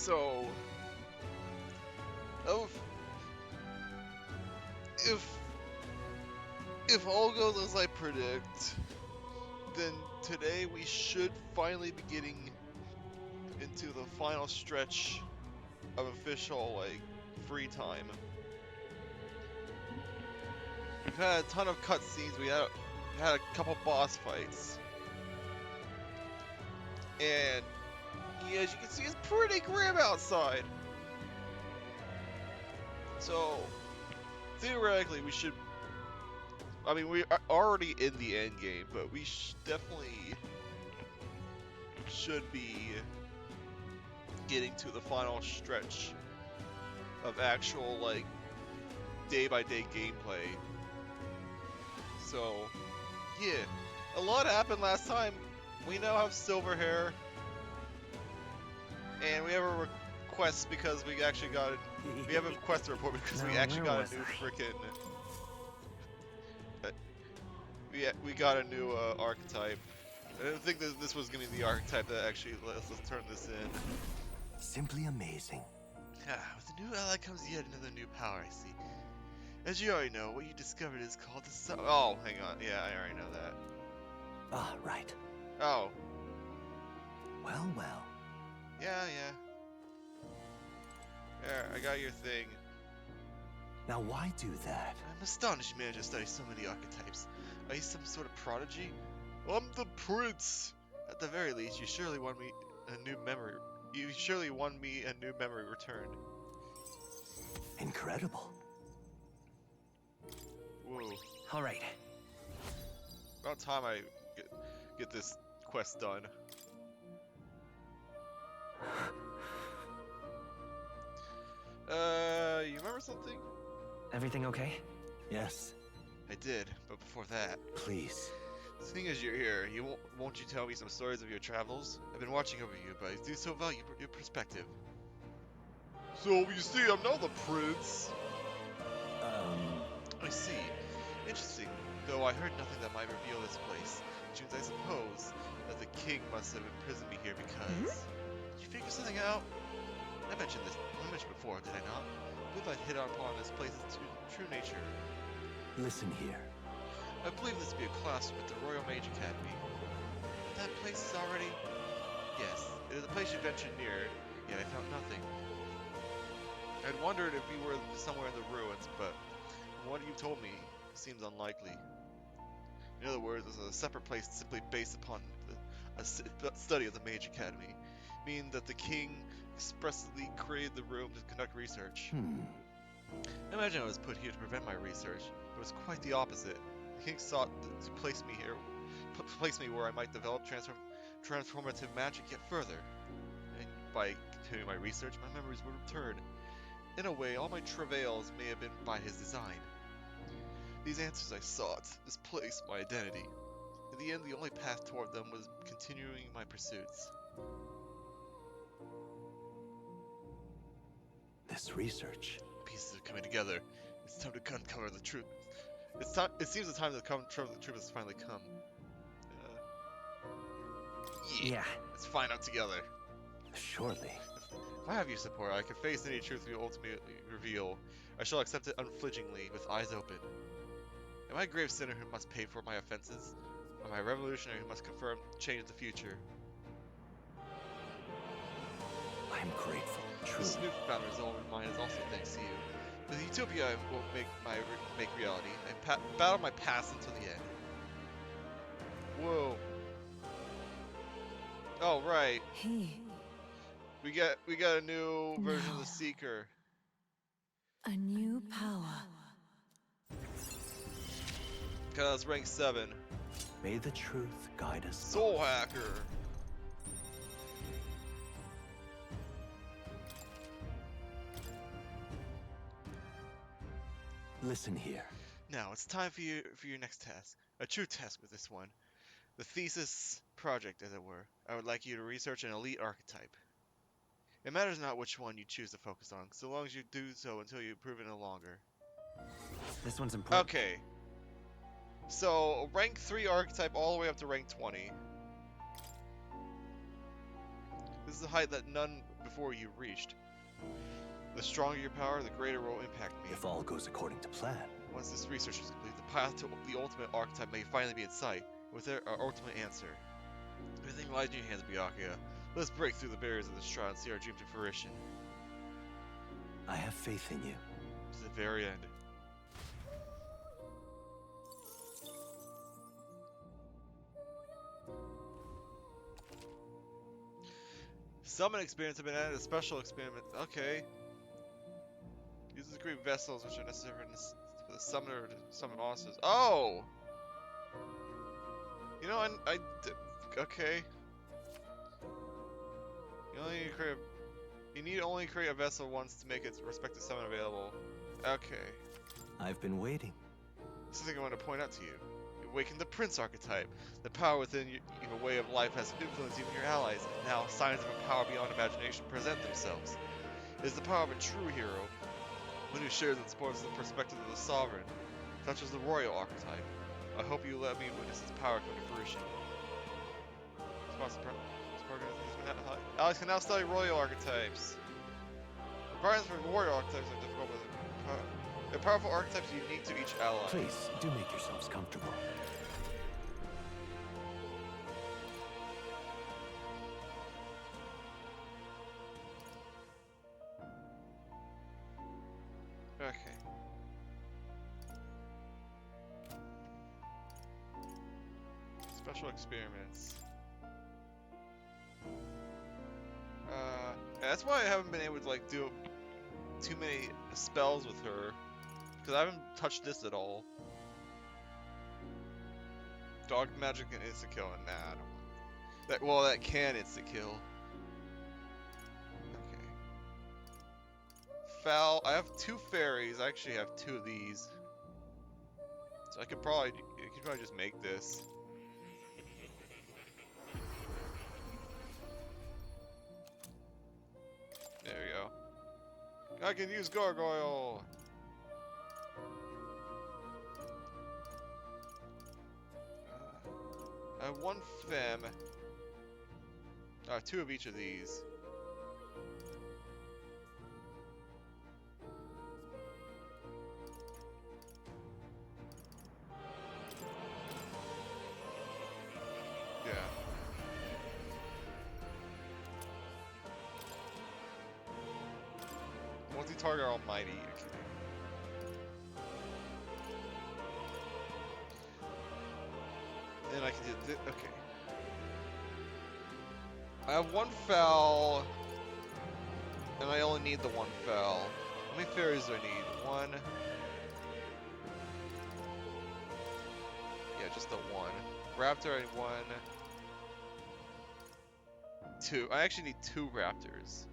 So, of if all goes as I predict, then today we should finally be getting into the final stretch of official, like, free time. We've had a ton of cutscenes, we had a couple boss fights. And, yeah, as you can see, it's pretty grim outside. So, theoretically, we should... I mean, we are already in the end game, but we definitely should be getting to the final stretch of actual, like, day-by-day gameplay. So, yeah. A lot happened last time. We now have silver hair. And we have a request because we actually got it. We have a quest report because we actually got a new freaking... we got a new archetype. I didn't think this was going to be the archetype that actually lets us turn this in. Simply amazing. With the new ally comes yet another new power, I see. As you already know, what you discovered is called the Oh, hang on. Yeah, I already know that. Ah, right. Oh. Well, well. Yeah. There, I got your thing. Now why do that? I'm astonished you managed to study so many archetypes. Are you some sort of prodigy? I'm the prince! At the very least, you surely won me a new memory. You surely won me a new memory returned. Incredible. Whoa. All right. About time I get this quest done. You remember something? Everything okay? Yes. I did, but before that... Please. Seeing as you're here, won't you tell me some stories of your travels? I've been watching over you, but I do so value your perspective. So, you see, I'm now the prince. I see. Interesting. Though I heard nothing that might reveal this place. Which means I suppose that the king must have imprisoned me here because... Did you figure something out? I mentioned before, did I not? I believe I'd hit upon this place's true nature. Listen here. I believe this to be a classroom at the Royal Mage Academy. That place is already... Yes, it is a place you ventured near, yet I found nothing. I'd wondered if you were somewhere in the ruins, but from what you told me, it seems unlikely. In other words, it's a separate place simply based upon a study of the Mage Academy, meaning that the king expressly created the room to conduct research. I imagine I was put here to prevent my research, but it was quite the opposite. The king sought to place me here, where I might develop transformative magic yet further. And by continuing my research, my memories would return. In a way, all my travails may have been by his design. These answers I sought, this place, my identity. In the end, the only path toward them was continuing my pursuits. This research. Pieces are coming together. It's time to uncover the truth. It seems the time to uncover the truth has finally come. Yeah. Let's find out together. Surely. If I have your support, I can face any truth you ultimately reveal. I shall accept it unflinchingly, with eyes open. Am I a grave sinner who must pay for my offenses? Or am I a revolutionary who must confirm change the future? I'm grateful. Truly. This newfound resolve of mine is also thanks to you. The utopia I will make reality. I battle my past until the end. Whoa. Oh right. Hey. We got a new version of the Seeker. A new power. That's rank 7. May the truth guide us. Soul Hacker. Listen here. Now it's time for your next task. A true task with this one. The thesis project, as it were. I would like you to research an elite archetype. It matters not which one you choose to focus on, so long as you do so until you prove it no longer. This one's important. Okay. So, rank 3 archetype all the way up to rank 20. This is a height that none before you reached. The stronger your power, the greater it will impact me. If all goes according to plan. Once this research is complete, the path to the ultimate archetype may finally be in sight, with our ultimate answer. Everything lies in your hands, Byakuya. Let's break through the barriers of the shroud and see our dream to fruition. I have faith in you. To the very end. Summon experiments have been added as special experiments. Okay. Use the great vessels which are necessary for the summoner to summon monsters. Oh! You know, okay. You need only create a vessel once to make its respective summon available. Okay. I've been waiting. This is something I want to point out to you. You awaken the Prince archetype. The power within your way of life has influenced even your allies. Now, signs of a power beyond imagination present themselves. It is the power of a true hero, one who shares and supports the perspective of the sovereign, such as the royal archetype. I hope you let me witness its power come to fruition. Alex can now study royal archetypes. Requirements for royal archetypes are difficult, but they're powerful archetypes unique to each ally. Please, do make yourselves comfortable. Okay. Special experiments. Yeah, that's why I haven't been able to like do too many spells with her, because I haven't touched this at all. Dark magic and insta kill, and nah, I don't want that. Well, that can insta kill. Okay. Foul. I have 2 fairies. I actually have 2 of these, so I could probably just make this. There we go. I can use gargoyle. I have 1 femme. 2 of each of these. Yeah. Multi-target almighty. Okay. Then I can do this. Okay. I have 1 foul, and I only need the 1 foul. How many fairies do I need? 1. Yeah, just the 1. Raptor, I need 1. 2. I actually need 2 raptors.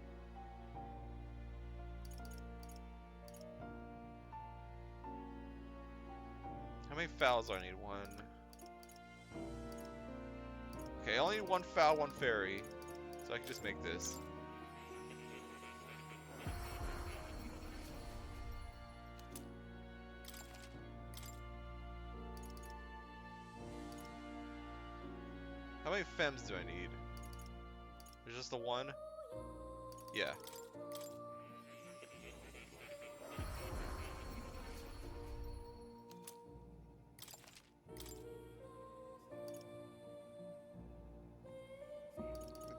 How many fouls do I need? 1. Okay, I only need 1 foul, 1 fairy. So I can just make this. How many femmes do I need? There's just the 1? Yeah.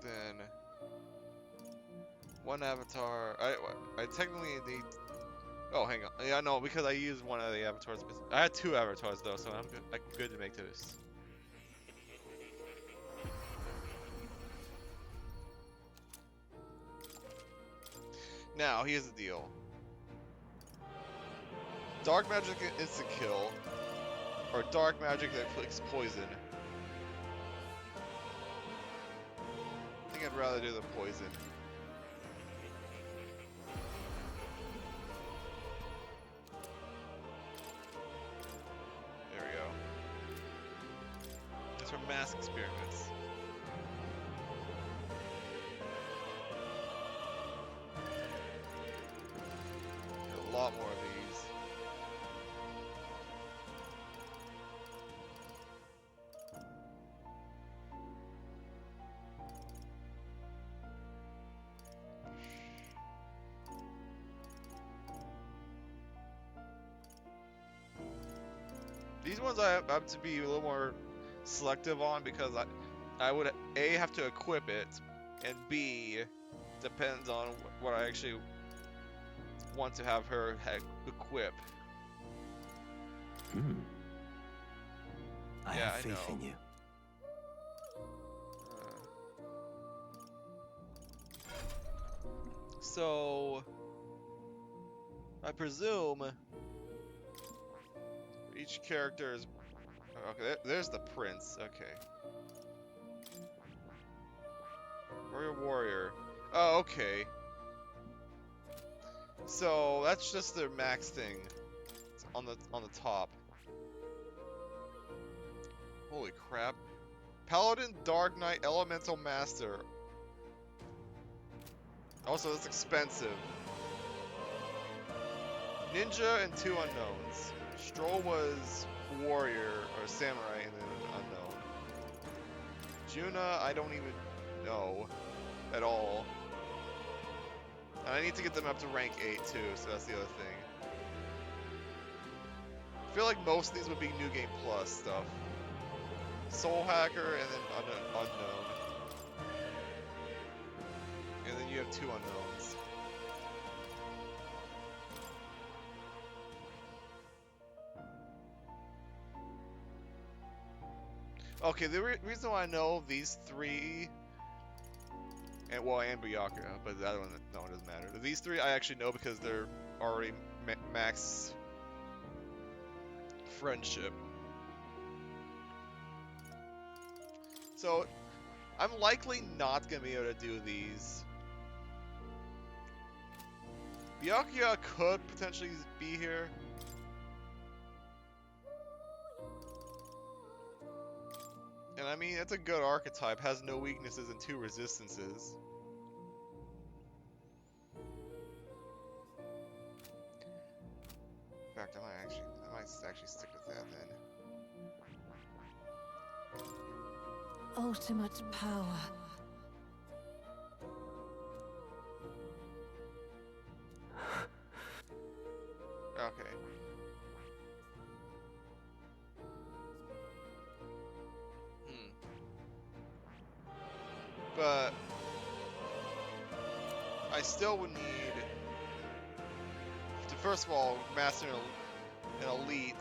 Then 1 avatar. I technically need. Oh, hang on. Yeah, no, because I used 1 of the avatars. I had 2 avatars though, so I'm good to make this. Now, here's the deal. Dark magic insta kill, or dark magic that inflicts poison. I think I'd rather do the poison. There we go. These are mass experiments. A lot more of these. These ones I have to be a little more selective on because I would A, have to equip it, and B, depends on what I actually want to have her equip. I Yeah, have I faith know. in you. So, I presume each character is... Okay, there's the prince. Okay. Warrior. Oh, okay. So that's just their max thing. It's on the top. Holy crap. Paladin, Dark Knight, Elemental Master. Also, that's expensive. Ninja and 2 unknowns. Stroll was warrior or samurai and then an unknown. Juna, I don't even know at all. And I need to get them up to rank 8 too, so that's the other thing. I feel like most of these would be New Game Plus stuff. Soul Hacker and then unknown. And then you have 2 unknowns. Okay, the reason why I know these 3, and Byakuya, but the other one, no, it doesn't matter. These 3 I actually know because they're already max friendship. So, I'm likely not gonna be able to do these. Byakuya could potentially be here. And I mean, it's a good archetype, has no weaknesses and 2 resistances. In fact, I might actually stick with that then. Ultimate power. Okay. But I still would need to, first of all, master an elite.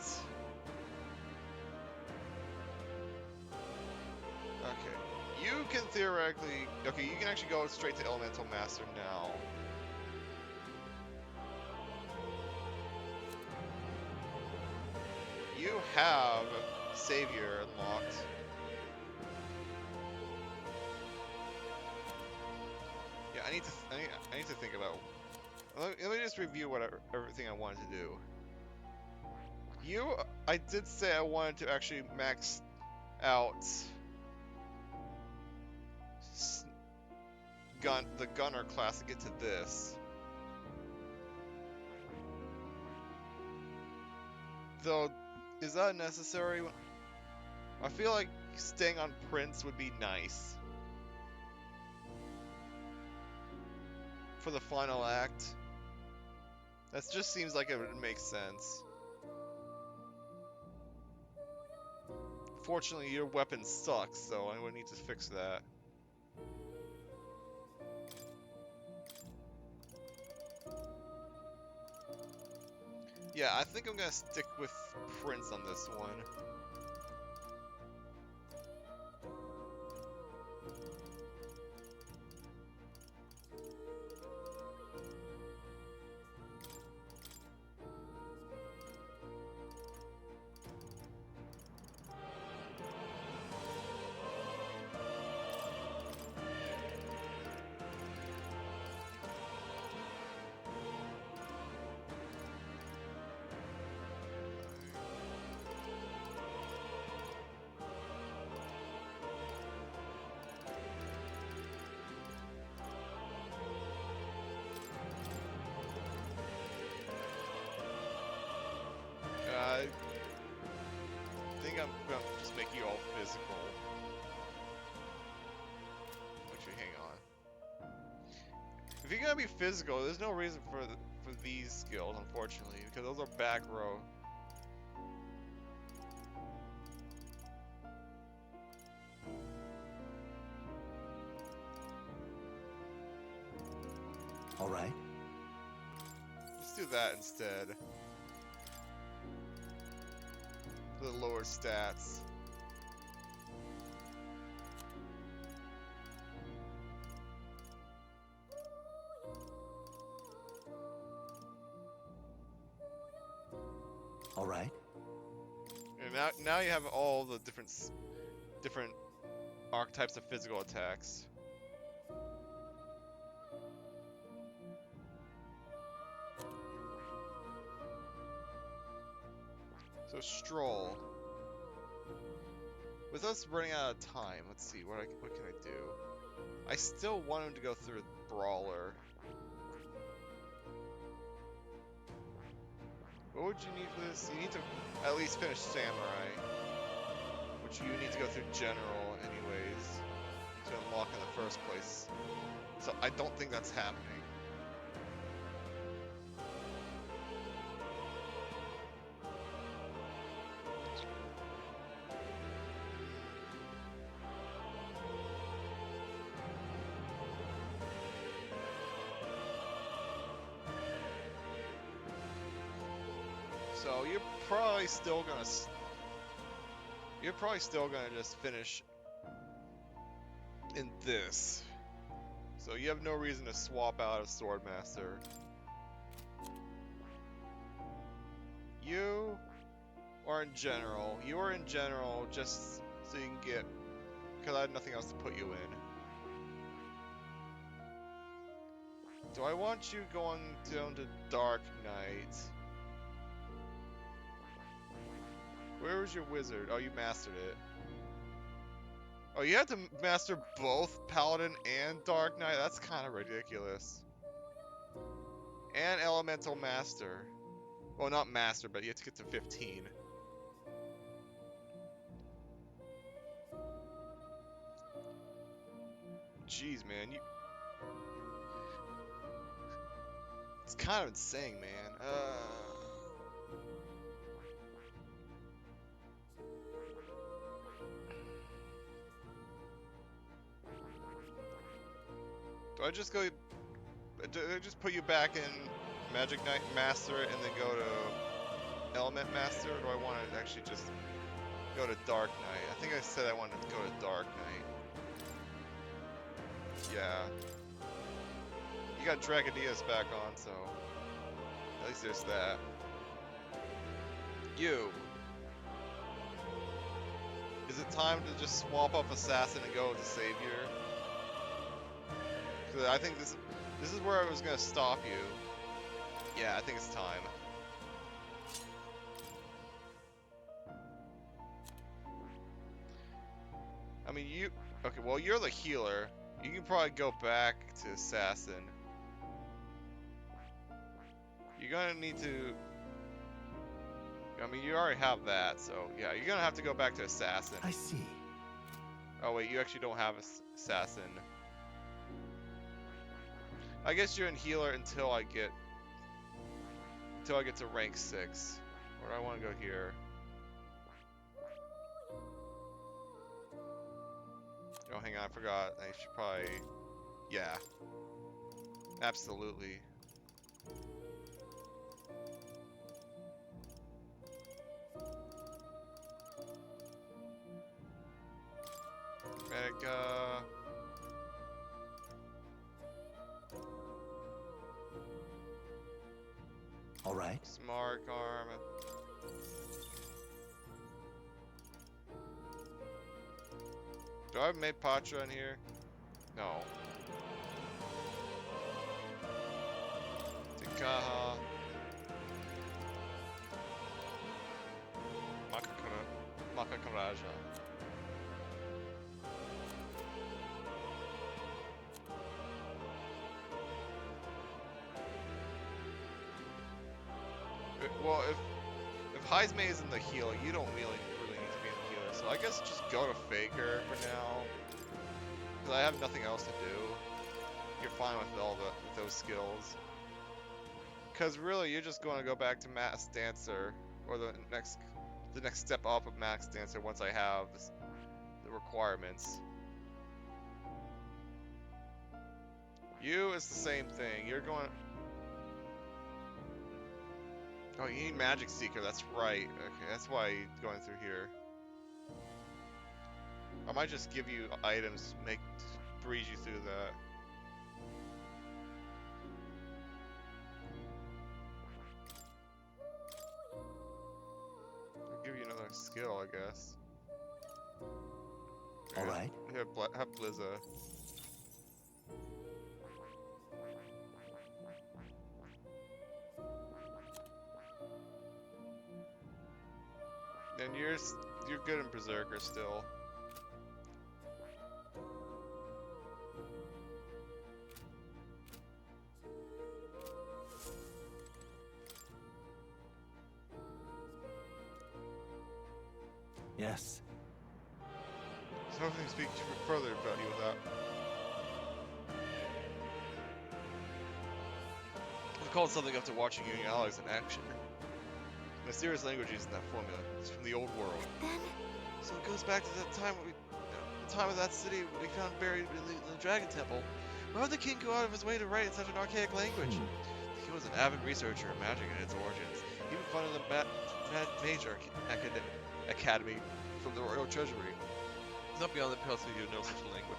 Okay. You can theoretically... Okay, you can actually go straight to Elemental Master now. You have Savior unlocked. Yeah, I need to think about... Let me just review everything I wanted to do. I did say I wanted to actually max out the gunner class to get to this. Though, is that necessary? I feel like staying on Prince would be nice. For the final act. That just seems like it would make sense. Fortunately, your weapon sucks, so I would need to fix that. Yeah, I think I'm gonna stick with Prince on this one. I think I'm gonna just make you all physical. Actually, hang on. If you're gonna be physical, there's no reason for these skills, unfortunately, because those are back row. All right. Let's do that instead. The lower stats. All right. And now you have all the different archetypes of physical attacks. So stroll. With us running out of time, let's see what can I do. I still want him to go through brawler. What would you need for this? You need to at least finish samurai, which you need to go through general anyways to unlock in the first place. So I don't think that's happening. So you're probably still gonna just finish in this. So you have no reason to swap out of Swordmaster. You are in general. You are in general just so you can get, because I have nothing else to put you in. Do I want you going down to Dark Knight? Where was your wizard? Oh, you mastered it. Oh, you had to master both Paladin and Dark Knight? That's kind of ridiculous. And Elemental Master. Well, not Master, but you have to get to 15. Jeez, man. It's kind of insane, man. Do I just go... Do I just put you back in Magic Knight Master it and then go to Element Master? Or do I want to actually just go to Dark Knight? I think I said I wanted to go to Dark Knight. Yeah. You got Dragonias back on, so... At least there's that. You. Is it time to just swap up Assassin and go to Savior? Because I think this is where I was going to stop you. Yeah, I think it's time. I mean, you... Okay, well, you're the healer. You can probably go back to Assassin. You're gonna need to... I mean, you already have that, so... Yeah, you're gonna have to go back to Assassin. I see. Oh, wait, you actually don't have Assassin. I guess you're in healer until I get... Until I get to rank 6. Or do I want to go here? Oh, hang on, I forgot. I should probably... Yeah. Absolutely. Mega... All right. Smart Arm. Do I have made Patra in here? No. Tikaha. Makakaraja. Well, if Heismay is in the healer, you don't really need to be in the healer. So I guess just go to Faker for now, because I have nothing else to do. You're fine with with those skills. Because really, you're just going to go back to Max Dancer, or the next step up of Max Dancer once I have the requirements. You is the same thing. You're going... Oh, you need Magic Seeker, that's right. Okay, that's why you're going through here. I might just give you items, breeze you through that. I'll give you another skill, I guess. All right. Here, have Blizza. And you're good in Berserker still. Yes. So nothing to speak further about you with that. I called something after watching you and your allies in action. Mysterious language used in that formula. It's from the old world. Then So it goes back to the time of that city we found buried in the Dragon Temple. Why would the king go out of his way to write in such an archaic language? The king was an avid researcher of magic and its origins. He even funded the Mage Academy from the Royal Treasury. It's not beyond the pale to know such a language.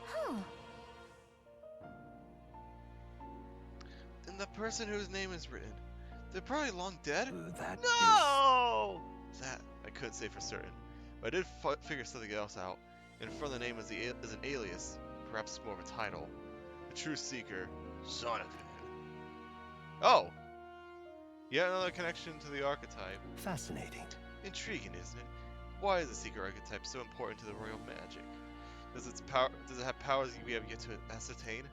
huh. And the person whose name is written, they're probably long dead? That No! That I couldn't say for certain, but I did figure something else out. In front of the name is an alias, perhaps more of a title. The true seeker, Jonathan. Oh! Yet another connection to the archetype. is fascinating. Intriguing, isn't it? Why is the seeker archetype so important to the royal magic? Does it have powers we have yet to ascertain?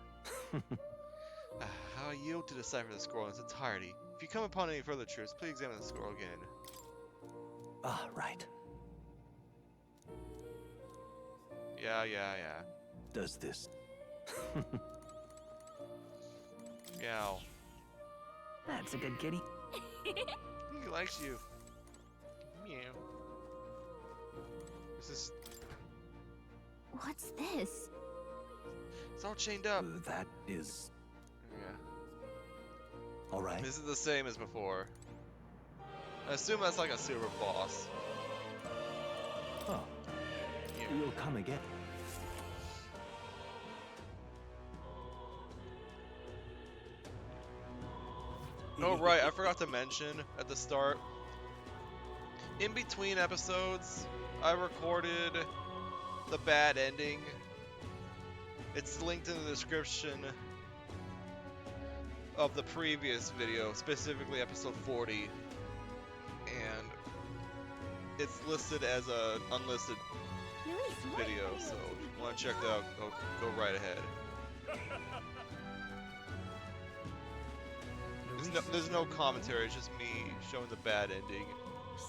How I yield to decipher the scroll in its entirety. If you come upon any further truths, please examine the scroll again. Ah, right. Yeah. Does this? Meow. That's a good kitty. He likes you. Meow. This is... What's this? It's all chained up. That is. Yeah. All right. This is the same as before. I assume that's like a silver boss. Oh, Yeah. you'll come again. Oh right, I forgot to mention at the start. In between episodes, I recorded the bad ending. It's linked in the description of the previous video, specifically episode 40. And it's listed as an unlisted video, so if you want to check that out, go right ahead. There's no commentary, it's just me showing the bad ending.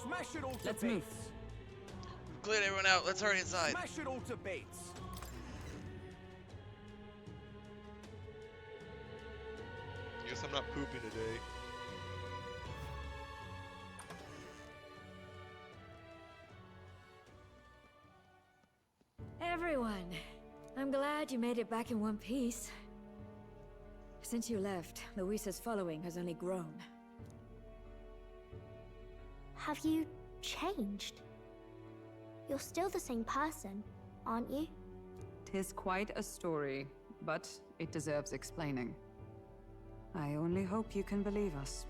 Smash it all to Let's move. We've cleared everyone out, let's hurry inside. Smash it all to bits. Guess I'm not pooping today. Everyone, I'm glad you made it back in one piece. Since you left, Luisa's following has only grown. Have you changed? You're still the same person, aren't you? Tis quite a story, but it deserves explaining. I only hope you can believe us.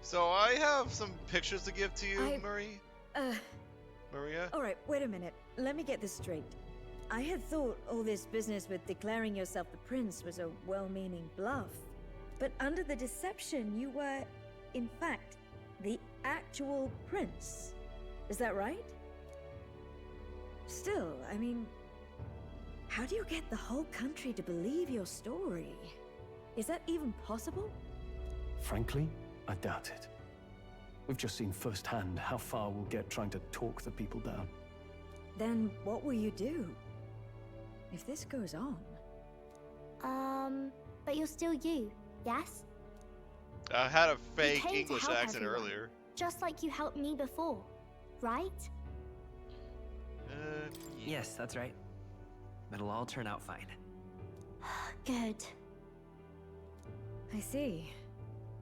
So I have some pictures to give to you, Maria. Alright, wait a minute. Let me get this straight. I had thought all this business with declaring yourself the prince was a well-meaning bluff. But under the deception, you were, in fact, the actual prince. Is that right? Still, I mean, how do you get the whole country to believe your story? Is that even possible? Frankly, I doubt it. We've just seen firsthand how far we'll get trying to talk the people down. Then what will you do? If this goes on... But you're still you, yes? I had a You fake came to English help accent everyone, earlier. Just like you helped me before, right? Yes, that's right. It'll all turn out fine. Good. I see.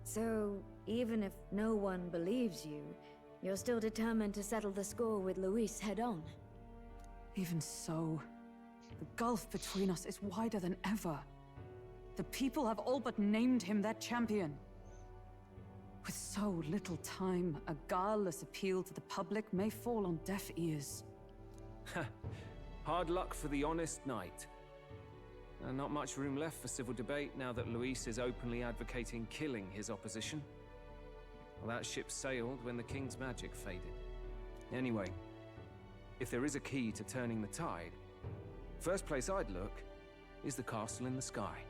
So, even if no one believes you, you're still determined to settle the score with Luis head on? Even so, the gulf between us is wider than ever. The people have all but named him their champion. With so little time, a guileless appeal to the public may fall on deaf ears. Hard luck for the honest knight. Not much room left for civil debate now that Luis is openly advocating killing his opposition. Well, that ship sailed when the king's magic faded. Anyway, if there is a key to turning the tide, first place I'd look is the castle in the sky.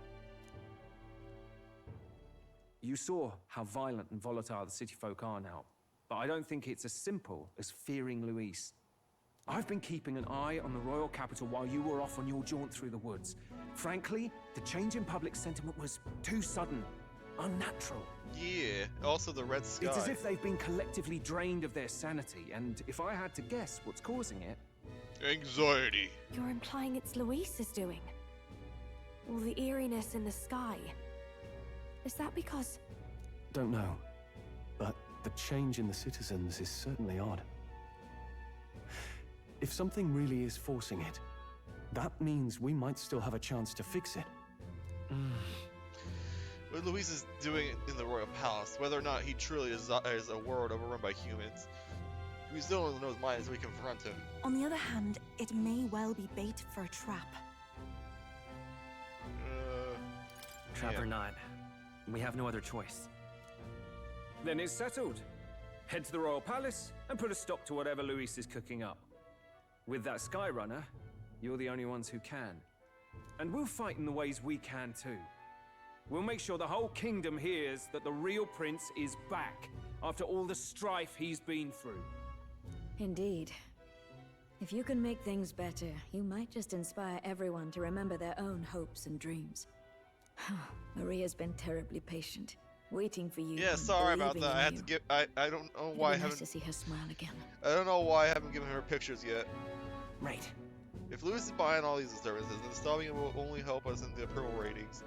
You saw how violent and volatile the city folk are now, but I don't think it's as simple as fearing Luis. I've been keeping an eye on the royal capital while you were off on your jaunt through the woods. Frankly, the change in public sentiment was too sudden, unnatural. Yeah, also the red sky. It's as if they've been collectively drained of their sanity, and if I had to guess what's causing it... Anxiety. You're implying it's Luis's doing? All the eeriness in the sky. Is that because... Don't know, but the change in the citizens is certainly odd. If something really is forcing it, that means we might still have a chance to fix it. What Luis is doing in the royal palace, whether or not he truly desires a world overrun by humans, we still don't know his mind as we confront him. On the other hand, it may well be bait for a trap. Trap yeah. or not, we have no other choice. Then it's settled. Head to the royal palace and put a stop to whatever Luis is cooking up. With that Skyrunner, you're the only ones who can. And we'll fight in the ways we can too. We'll make sure the whole kingdom hears that the real prince is back after all the strife he's been through. Indeed. If you can make things better, you might just inspire everyone to remember their own hopes and dreams. Maria's been terribly patient, waiting for you. Yeah, and sorry about believing that. in I had you. to give. I don't know why I It'd be nice haven't. to see her smile again. I don't know why I haven't given her pictures yet. Right. If Luis is buying all these services, then stopping it will only help us in the approval ratings.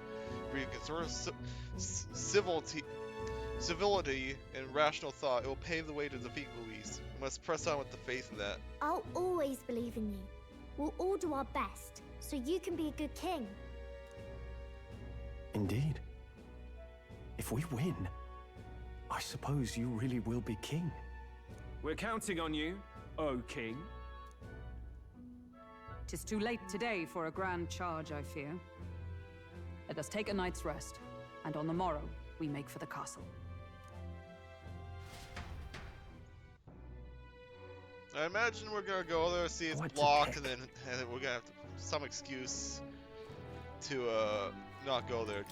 For you can sort of civility and rational thought, it will pave the way to defeat Luis. We must press on with the faith in that. I'll always believe in you. We'll all do our best, so you can be a good king. Indeed. If we win, I suppose you really will be king. We're counting on you, O king. 'Tis too late today for a grand charge, I fear. Let us take a night's rest, and on the morrow, we make for the castle. I imagine we're gonna go there, see it's What to blocked, pick? and then we're gonna have some excuse to not go there.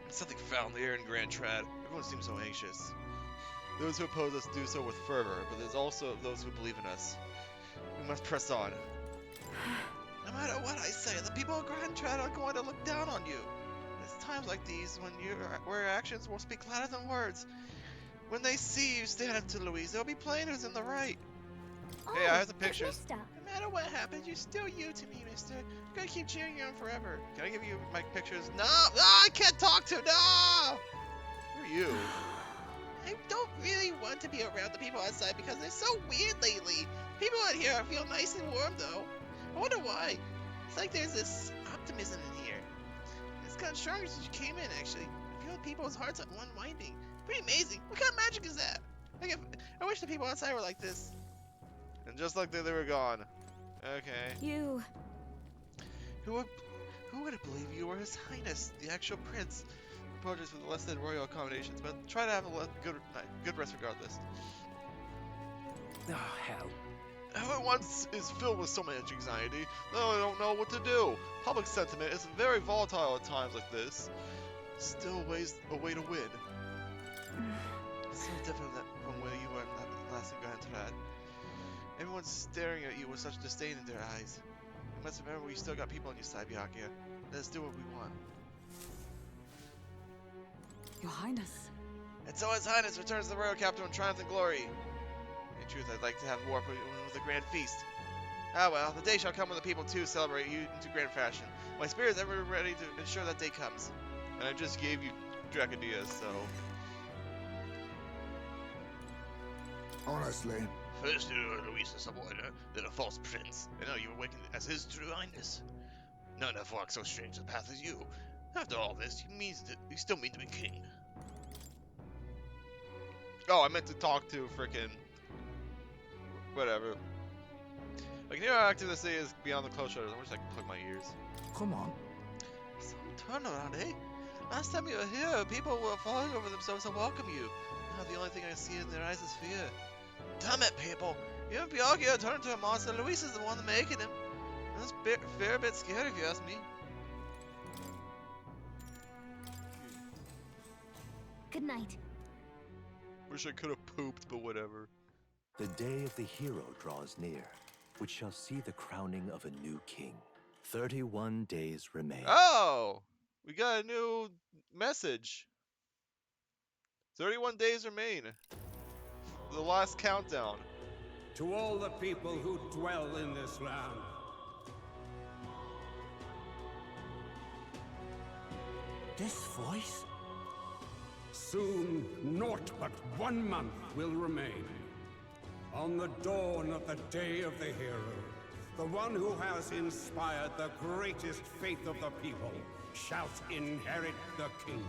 Just something foul in the air in Grand Trad. Everyone seems so anxious. Those who oppose us do so with fervor, but there's also those who believe in us. We must press on. No matter what I say, the people of Grand Trad are going to look down on you. It's times like these where your actions will speak louder than words. When they see you stand up to Louise, they'll be plain who's in the right. Hey, I have the but pictures. Mister, No matter what happens, you're still you to me, mister. I'm gonna keep cheering you on forever. Can I give you my pictures? No! No, I can't talk to! No! Who are you? I don't really want to be around the people outside because they're so weird lately. People out here feel nice and warm, though. I wonder why. It's like there's this optimism in here. It's gotten stronger since you came in, actually. I feel people's hearts are unwinding. Pretty amazing. What kind of magic is that? I wish the people outside were like this. And just like that, they were gone. Okay. You... Who would believe you were His Highness, the actual prince? Apologies for the less than royal accommodations, but try to have a good rest regardless. Oh, hell. Everyone is filled with so much anxiety, they don't know what to do. Public sentiment is very volatile at times like this. Still a way to win. It's so different from where you were last in Grand Trad. Everyone's staring at you with such disdain in their eyes. You must remember we still got people on your side, Byakuya. Let's do what we want. Your Highness. And so His Highness returns to the royal capital in triumph and glory. In truth, I'd like to have war with a grand feast. Ah well, the day shall come when the people too celebrate you into grand fashion. My spirit is ever ready to ensure that day comes. And I just gave you Draconias, so... Honestly. First you were Luis a suborder, then a false prince, and now you awaken as his true highness. None have walked so strange a path as you. After all this, you still mean to be king. Oh, I meant to talk to frickin' whatever. Like, you know how active this thing is beyond the close shutters. I wish I could plug my ears. Come on. Some turnaround, eh? Last time you were here, people were falling over themselves to welcome you. Now the only thing I see in their eyes is fear. Damn it, people! Even Pinocchio turned into a monster. Luis is the one making him. That's a fair bit scary if you ask me. Good night. Wish I could have pooped, but whatever. The day of the hero draws near, which shall see the crowning of a new king. 31 days remain. Oh! We got a new message. 31 days remain. The last countdown. To all the people who dwell in this land. This voice? Soon, naught but 1 month will remain. On the dawn of the day of the hero, the one who has inspired the greatest faith of the people shall inherit the kingdom.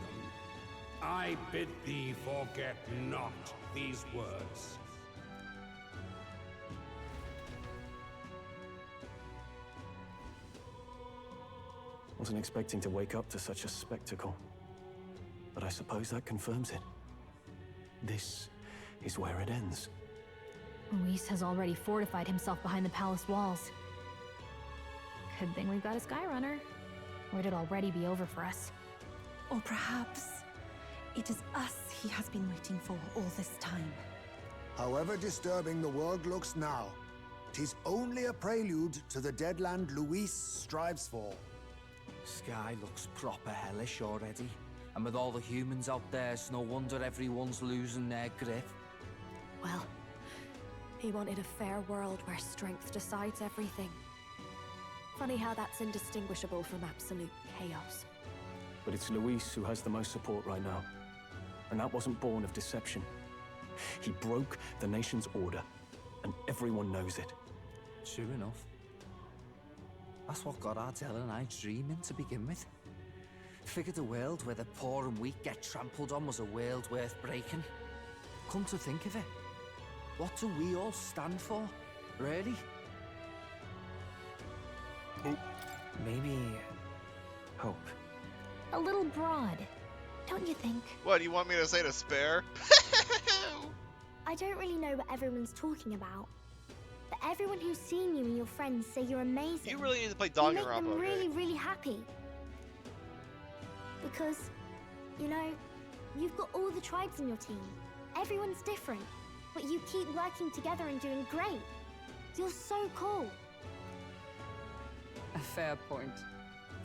I bid thee forget not these words. Wasn't expecting to wake up to such a spectacle. But I suppose that confirms it. This is where it ends. Luis has already fortified himself behind the palace walls. Good thing we've got a Skyrunner, or it'd already be over for us. Or perhaps it is us he has been waiting for all this time. However disturbing the world looks now, 'tis only a prelude to the deadland Luis strives for. Sky looks proper hellish already. And with all the humans out there, it's no wonder everyone's losing their grip. Well, he wanted a fair world where strength decides everything. Funny how that's indistinguishable from absolute chaos. But it's Luis who has the most support right now. And that wasn't born of deception. He broke the nation's order, and everyone knows it. True enough. That's what got Ardell and I dreaming to begin with. Figured a world where the poor and weak get trampled on was a world worth breaking. Come to think of it, what do we all stand for, really? Hope. Maybe... hope. A little broad, don't you think? What, you want me to say despair? I don't really know what everyone's talking about. But everyone who's seen you and your friends say you're amazing. You really need to play You make Danganronpa, them okay? really, really happy. Because, you know, you've got all the tribes in your team. Everyone's different, but you keep working together and doing great. You're so cool. A fair point.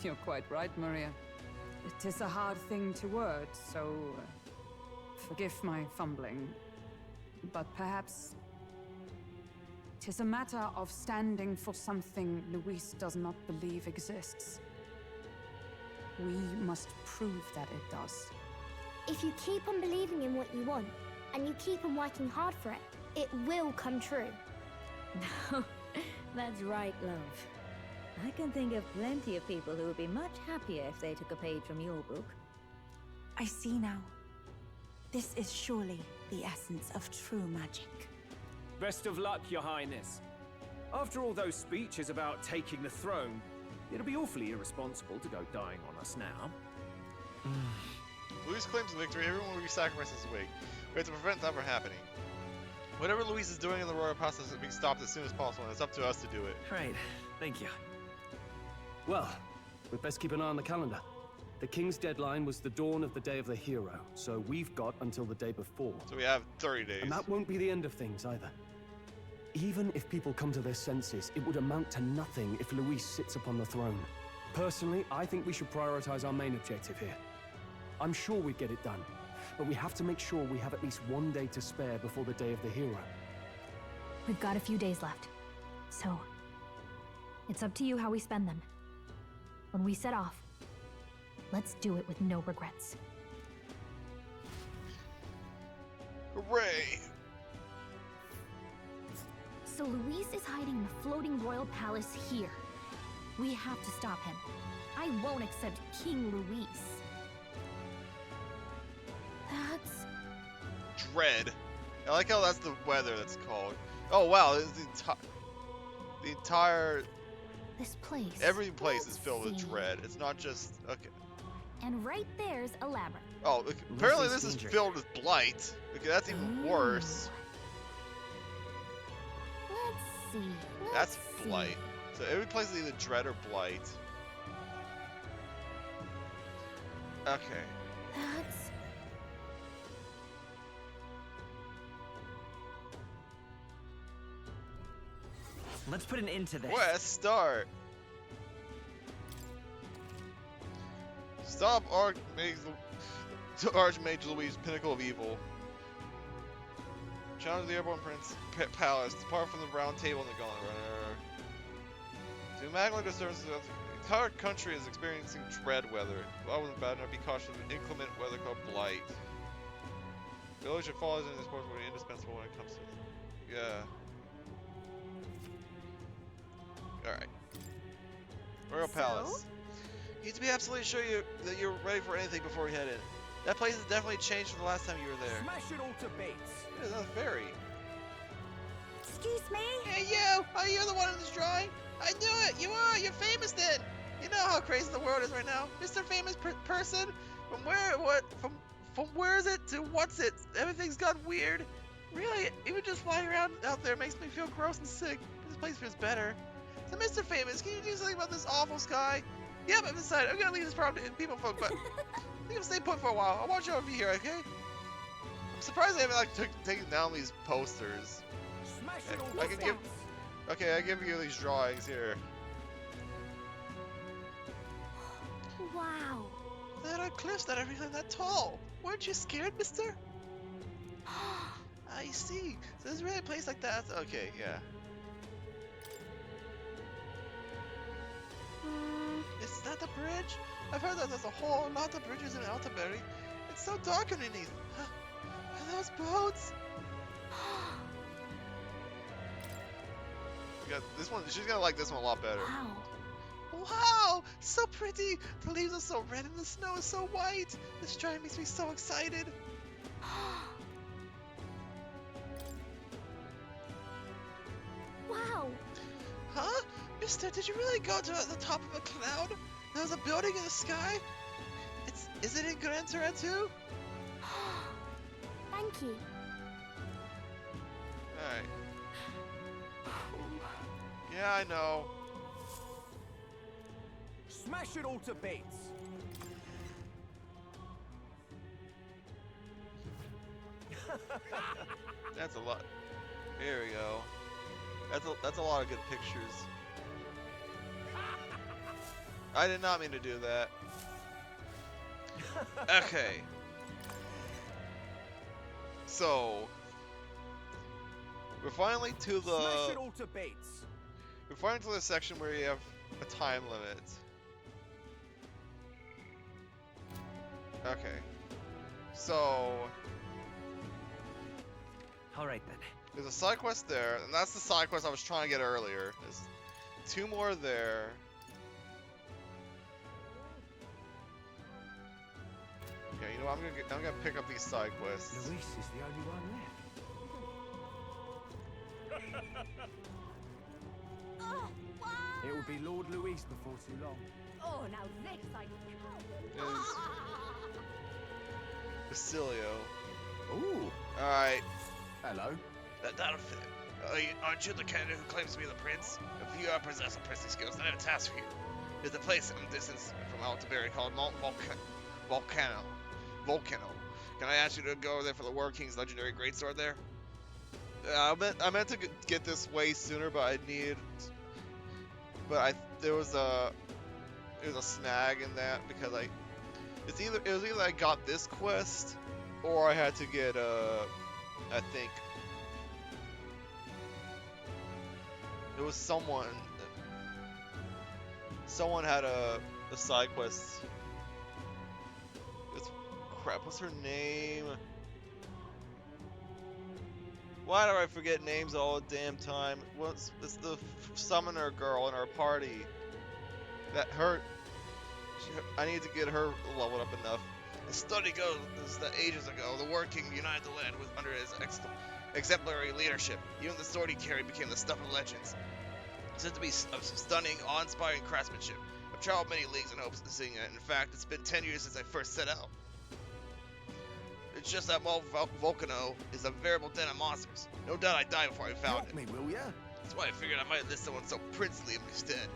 You're quite right, Maria. It is a hard thing to word, so forgive my fumbling. But perhaps it is a matter of standing for something Luis does not believe exists. We must prove that it does. If you keep on believing in what you want, and you keep on working hard for it, it will come true. That's right, love. I can think of plenty of people who would be much happier if they took a page from your book. I see now. This is surely the essence of true magic. Best of luck, Your Highness. After all those speeches about taking the throne, it'll be awfully irresponsible to go dying on us now. Luis claims victory, everyone will be sacrificed this week. We have to prevent that from happening. Whatever Luis is doing in the royal process is being stopped as soon as possible, and it's up to us to do it. Right, thank you. Well, we'd best keep an eye on the calendar. The king's deadline was the dawn of the day of the hero, so we've got until the day before. So we have 30 days. And that won't be the end of things either. Even if people come to their senses, it would amount to nothing if Luis sits upon the throne. Personally, I think we should prioritize our main objective here. I'm sure we'd get it done, but we have to make sure we have at least 1 day to spare before the day of the hero. We've got a few days left. So, It's up to you how we spend them. When we set off, let's do it with no regrets. Hooray! So Luis is hiding in the floating royal palace here. We have to stop him. I won't accept King Luis. That's... Dread. I like how that's the weather that's called. Oh wow, this is the entire... This place. Every place is filled with dread. It's not just... Okay. And right there's a labyrinth. Oh, okay. Apparently this is filled with blight. Okay, that's even worse. Let's see. That's blight. So every place is either dread or blight. Okay. That's... Let's put an end to this. Quest start. Stop Archmage Louise, pinnacle of evil. Challenge the airborne prince palace. Depart from the round table in the gauntlet. To magma disturbances, the entire country is experiencing dread weather. If I wasn't bad enough, be cautious of an inclement weather called blight. Village that follows in this sport will be indispensable when it comes to. Yeah. Alright. Royal Palace. You need to be absolutely sure that you're ready for anything before we head in. That place has definitely changed from the last time you were there. Smash it all to bits. Yeah, that's very. Excuse me? Hey you! Are you the one in this drawing? I knew it! You are! You're famous then! You know how crazy the world is right now. Mr. Famous person? From where? What? From where is it to what's it? Everything's gone weird. Really? Even just flying around out there makes me feel gross and sick. This place feels better. So Mr. Famous, can you do something about this awful sky? Yep, I've decided. I'm gonna leave this problem to people folk, but I think I'll stay put for a while. I'll watch over you here, okay? I'm surprised they haven't taken down these posters. Smash it all I can give. Okay, I give you these drawings here. Wow. There are cliffs that are really that tall. Weren't you scared, mister? I see. So there's really a place like that. Okay, yeah. Is that the bridge? I've heard that there's a whole lot of bridges in Altaberry. It's so dark underneath. Are those boats? This one, she's gonna like this one a lot better. Wow. Wow! So pretty! The leaves are so red and the snow is so white! This drawing makes me so excited! Wow! Huh? Mister, did you really go to the top of a cloud? There's a building in the sky? Is it in Gran Turismo too? Thank you. Alright. Yeah, I know. Smash it all to bits. That's a lot. There we go. That's a lot of good pictures. I did not mean to do that. Okay. So we're finally to the. Smash it all to bits. We're finally to the section where you have a time limit. Okay. So All right then. there's a side quest there, and that's the side quest I was trying to get earlier. There's 2 more there. Okay, you know what, I'm gonna pick up these side quests. Luis is the only one left. Oh, wow! It will be Lord Luis before too long. Oh, now this I Is Basilio. Ooh. Alright. Hello. That'll fit. Aren't you the candidate who claims to be the prince? If you possess of princely skills, then I have a task for you. There's a place in the distance from Altaberry called Mount Volcano. Can I ask you to go over there for the War King's legendary greatsword there? I meant to get this way sooner, but there was a snag in that because it was either I got this quest or I had to get I think it was someone Someone had a side quest. It's crap. What's her name? Why do I forget names all the damn time? It's the summoner girl in our party. I need to get her leveled up enough. The study goes that ages ago, the War King united the land under his exemplary leadership. Even the sword he carried became the stuff of legends. Said to be of stunning, awe-inspiring craftsmanship. I've traveled many leagues in hopes of seeing it. In fact, it's been 10 years since I first set out. It's just that Volcano is a veritable den of monsters. No doubt I'd die before I found it. Help me, will ya? That's why I figured I might enlist someone so princely in my stead.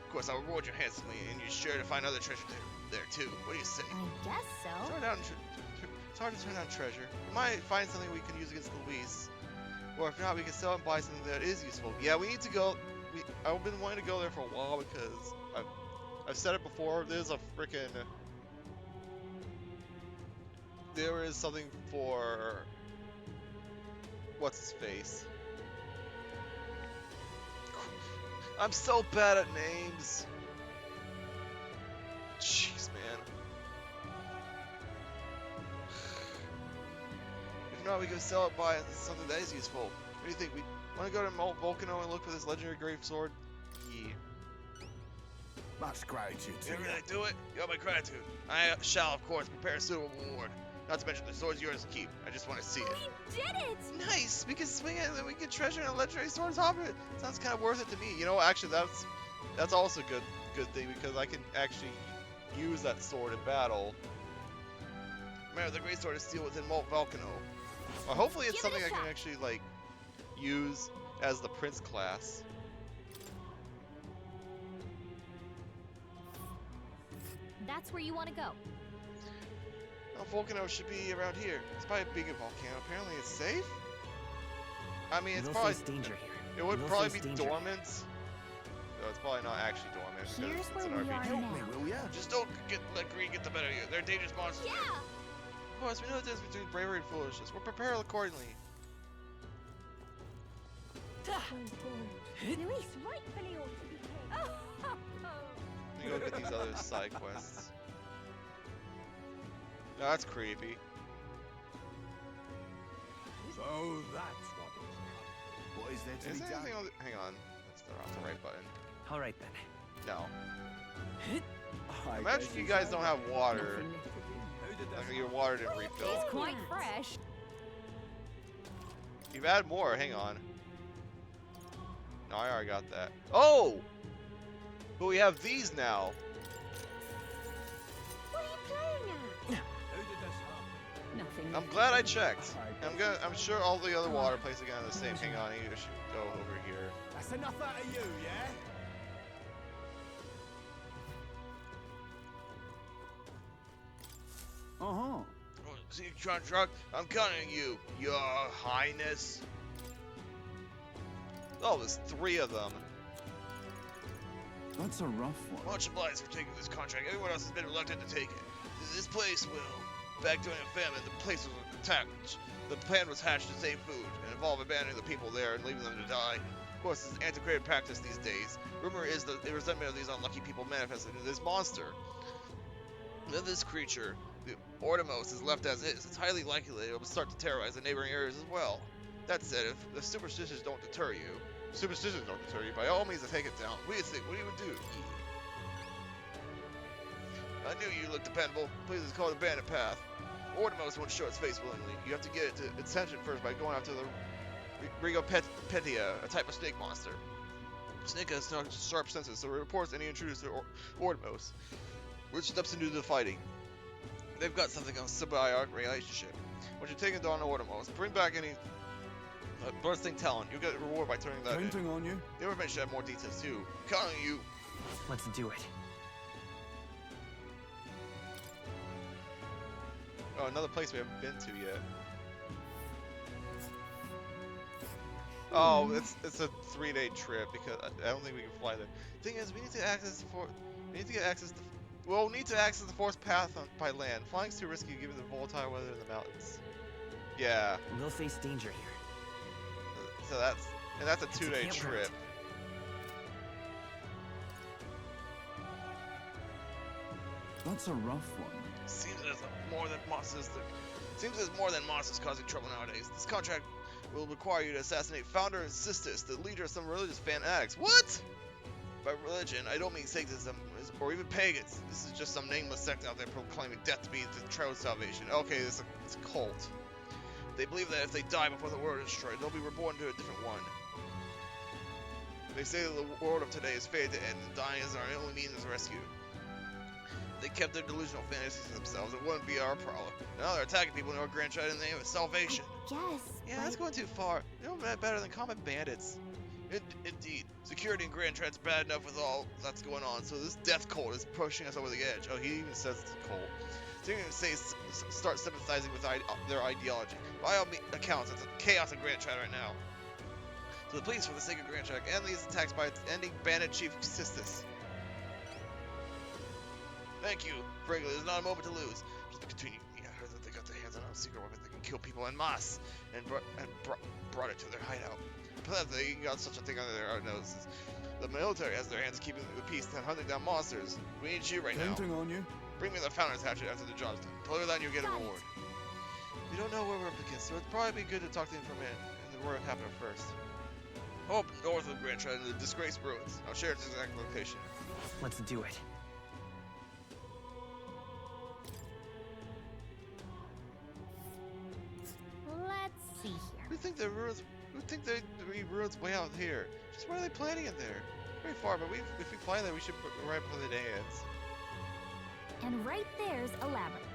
Of course, I'll reward you handsomely, and you're sure to find other treasure there too. What do you say? I guess so. It's hard to turn down treasure. We might find something we can use against Luis. Or if not, we can sell and buy something that is useful. Yeah, we need to go. I've been wanting to go there for a while because I've said it before. There's a freaking. There is something for. What's his face? I'm so bad at names. Jeez, man. If not, we can sell it by something that is useful. What do you think? We want to go to Volcano and look for this legendary grave sword? Yeah. Much gratitude to You you. really do it? You have my gratitude. I shall, of course, prepare a suitable reward. Not to mention the sword's yours to keep. I just want to see it. We did it! Nice! We can swing it and then we get treasure and a legendary sword on top of it. Sounds kind of worth it to me. You know, actually, that's also a good thing because I can actually use that sword in battle. Remember, the great sword is sealed within Volcano. Or hopefully it's something I can actually, like, use as the prince class. That's where you want to go. Well, Volcano should be around here. It's probably a big volcano. Apparently it's safe? I mean, it's We'll probably... face danger here. It would We'll probably face be danger. dormant. No, it's probably not actually dormant because Here's it's where an we RPG. are Help now. me, will ya? Just don't let greed get the better of you. They're dangerous monsters. Yeah! Of course, we know the difference between bravery and foolishness. We're prepared accordingly. Luis rightfully ought to be king. Let me go get these other side quests. No, that's creepy. So that's what it's come. What is there to Is be there done? anything on the... Hang on. That's not the right button. All right then. No. I Imagine guess you you guys say. don't have water. Who did Like this? your water didn't refill. It's Quite fresh. You've added more. Hang on. No, I already got that. Oh! But we have these now. What are you playing at? Who did this happen? Nothing. I'm glad I checked. I'm sure all the other water places again are the same. Hang on, I should go over here. That's enough out of you, yeah? Uh-huh. See, truck, I'm counting you, Your Highness. Oh, there's 3 of them. That's a rough one. Much obliged for taking this contract. Everyone else has been reluctant to take it. This place will. Back during a famine, the place was attacked. The plan was hatched to save food and involve abandoning the people there and leaving them to die. Of course, it's an antiquated practice these days. Rumor is that the resentment of these unlucky people manifested into this monster. Then this creature, the Ortimos, is left as is. It's highly likely that it will start to terrorize the neighboring areas as well. That said, if the superstitions don't deter you, by all means, take it down. What do you think? What do you would do? I knew you looked dependable. Please, it's called a bandit path. Ortimos won't show its face willingly. You have to get its attention first by going after the Rigopetia, a type of snake monster. Snake has sharp senses, so it reports any intruders to Ortimos, which steps into the fighting. They've got something on a symbiotic relationship. When you're taking down Ortimos, bring back any bursting talent. You get a reward by turning that in. Counting on you. The information have more details too. Counting you. Let's do it. Oh, another place we haven't been to yet. Oh, it's a 3-day trip because I don't think we can fly there. Thing is, we need to access the we'll need to access the forest path by land. Flying's too risky given the volatile weather in the mountains. Yeah. We'll face danger here. So that's a It's a 2-day campground. trip. That's a rough one. Seems there's more than monsters causing trouble nowadays. This contract will require you to assassinate founder and sisters, the leader of some religious fanatics. What? By religion, I don't mean Satanism or even pagans. This is just some nameless sect out there proclaiming death to be the trail of salvation. Okay, it's a cult. They believe that if they die before the world is destroyed, they'll be reborn to a different one. They say that the world of today is fated to end, and dying is our only means of rescue. If they kept their delusional fantasies to themselves, it wouldn't be our problem. Now they're attacking people in our grandchild in the name of salvation. Yes. Yeah, that's going too far. They're not better than common bandits. Indeed, security in Grand Trent's bad enough with all that's going on, so this death cult is pushing us over the edge. Oh, he even says it's a cult. So you can say start sympathizing with their ideology. By all accounts, it's a chaos in Grand Trent right now. So please, for the sake of Grand Trent, end these attacks by ending Bandit Chief Sistis. Thank you. Frankly, there's not a moment to lose. Just continue. Yeah, I heard that they got their hands on a secret weapon that can kill people en masse, and brought it to their hideout. But they got such a thing under their noses. The military has their hands keeping the peace and hunting down monsters. We need you right now. Counting on you. Bring me the founder's hatchet after the job's done. Deliver that and you'll get a reward. We don't know where we're up against, so it'd probably be good to talk to the informant in the royal capital first. Up north of Grand Trent in the disgraced ruins. I'll share its exact location. Let's do it. Let's see here. We think the ruins. We think the ruins way out here. Just why are they planning it there? Very far, but if we fly there, we should right before the day ends. And right there's a labyrinth.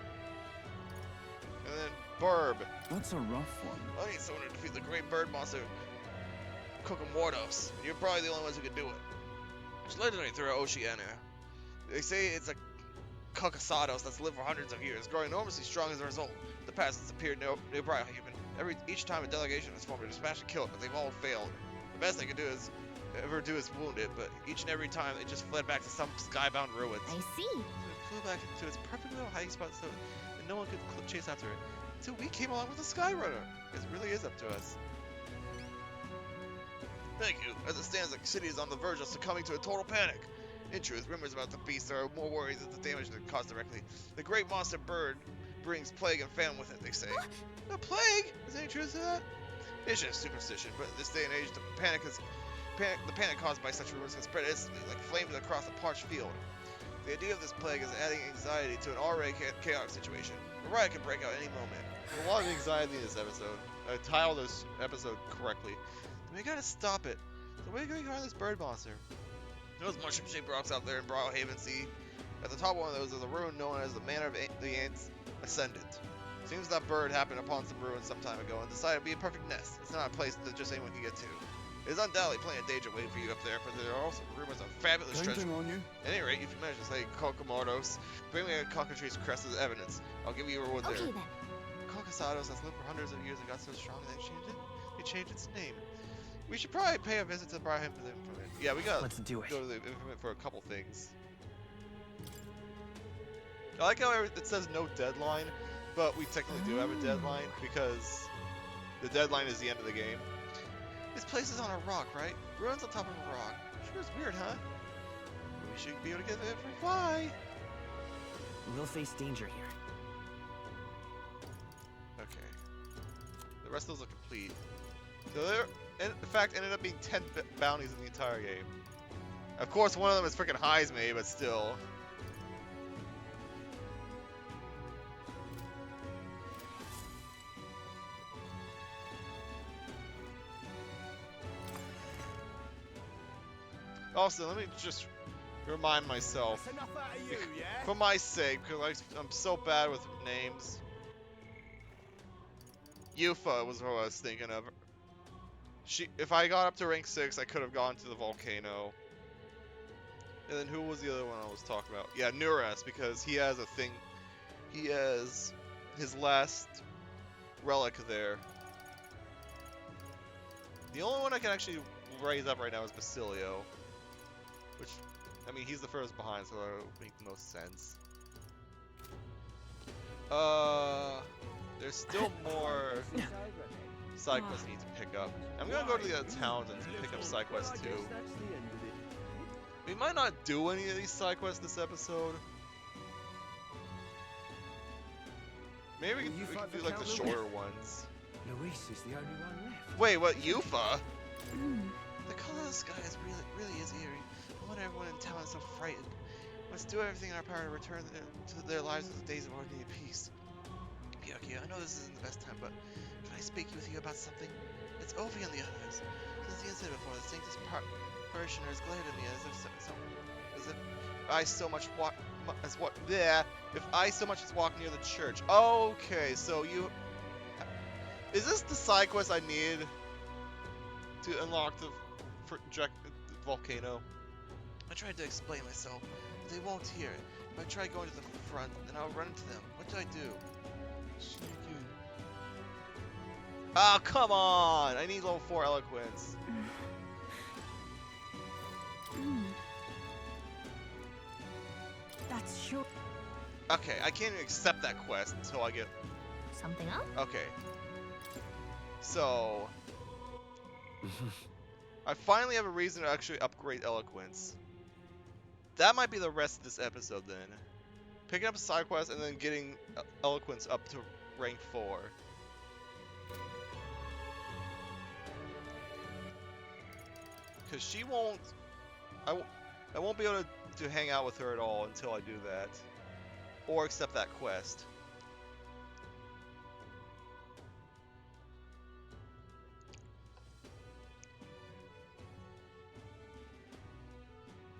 And then Burb. That's a rough one. I need someone to defeat the great bird monster, Kokomordos. You're probably the only ones who can do it. It's legendary throughout Oceania. They say it's a Kokosados that's lived for hundreds of years, growing enormously strong as a result. In the past, it's appeared nearby human. Each time a delegation has formed to smash and kill it, but they've all failed. The best they can do is wound it, but each and every time they just fled back to some skybound ruins. I see. So it flew back to its perfect little hiding spot, so and no one could chase after it. Until we came along with the Skyrunner. It really is up to us. Thank you. As it stands, the city is on the verge of succumbing to a total panic. In truth, rumors about the beast are more worried than the damage that caused directly. The great monster bird brings plague and famine with it, they say. A plague? Is there any truth to that? It's just superstition, but in this day and age, the panic caused by such rumors can spread instantly, like flames across a parched field. The idea of this plague is adding anxiety to an already chaotic situation. A riot can break out any moment. There's a lot of anxiety in this episode. I titled this episode correctly. We gotta stop it. So where are we going to find this bird monster? Those mushroom-shaped rocks out there in Brownhaven Sea. At the top of one of those is a ruin known as the Manor of the Ants Ascendant. Seems that bird happened upon some ruins some time ago and decided to be a perfect nest. It's not a place that just anyone can get to. There's undoubtedly plenty of danger waiting for you up there, but there are also rumors of fabulous treasure. On you. At any rate, if you manage to say Kokomordos, bring me a cockatrice crest as evidence. I'll give you a reward there. Okay then. Kokosados has lived for hundreds of years and got so strong that they changed its name. We should probably pay a visit to Brian for the informant. Yeah, we gotta Let's do it. go to the informant for a couple things. I like how it says no deadline, but we technically do have a deadline because the deadline is the end of the game. This place is on a rock, right? Ruins on top of a rock. Sure is weird, huh? We should be able to get there if we fly. We'll face danger here. Okay. The rest of those are complete. So there, in fact, ended up being 10 bounties in the entire game. Of course, one of them is freaking Heisme, but still. Also, let me just remind myself, That's enough out of you, yeah? for my sake, because I'm so bad with names. Yufa was what I was thinking of. If I got up to rank 6, I could have gone to the volcano. And then who was the other one I was talking about? Yeah, Nuras, because he has a thing. He has his last relic there. The only one I can actually raise up right now is Basilio. Which, I mean, he's the furthest behind, so that would make the most sense. There's still more side quests I need to pick up. I'm gonna go to the other towns and pick up side quests too. We might not do any of these side quests this episode. Maybe we Will you can fight do for like the Count shorter ones. Luis is the only one left. Wait, what? Yufa? The color of the sky is really is eerie. No wonder everyone in town is so frightened. We must do everything in our power to return to their lives as the days of ordinary peace. Piokia, I know this isn't the best time, but can I speak with you about something? It's Ovi and the others. Since the incident before, the Sanctus parishioners glared at me as if I so much if I so much as walk near the church. Okay, so you... Is this the side quest I need to unlock the volcano? I tried to explain myself, but they won't hear it. If I try going to the front, then I'll run into them. What do I do? Sneak in. Oh, come on! I need level 4 eloquence. That's sure. Okay, I can't even accept that quest until I get... Something up? Okay. So... I finally have a reason to actually upgrade eloquence. That might be the rest of this episode then. Picking up a side quest and then getting eloquence up to rank 4. Because she won't... I won't be able to hang out with her at all until I do that. Or accept that quest.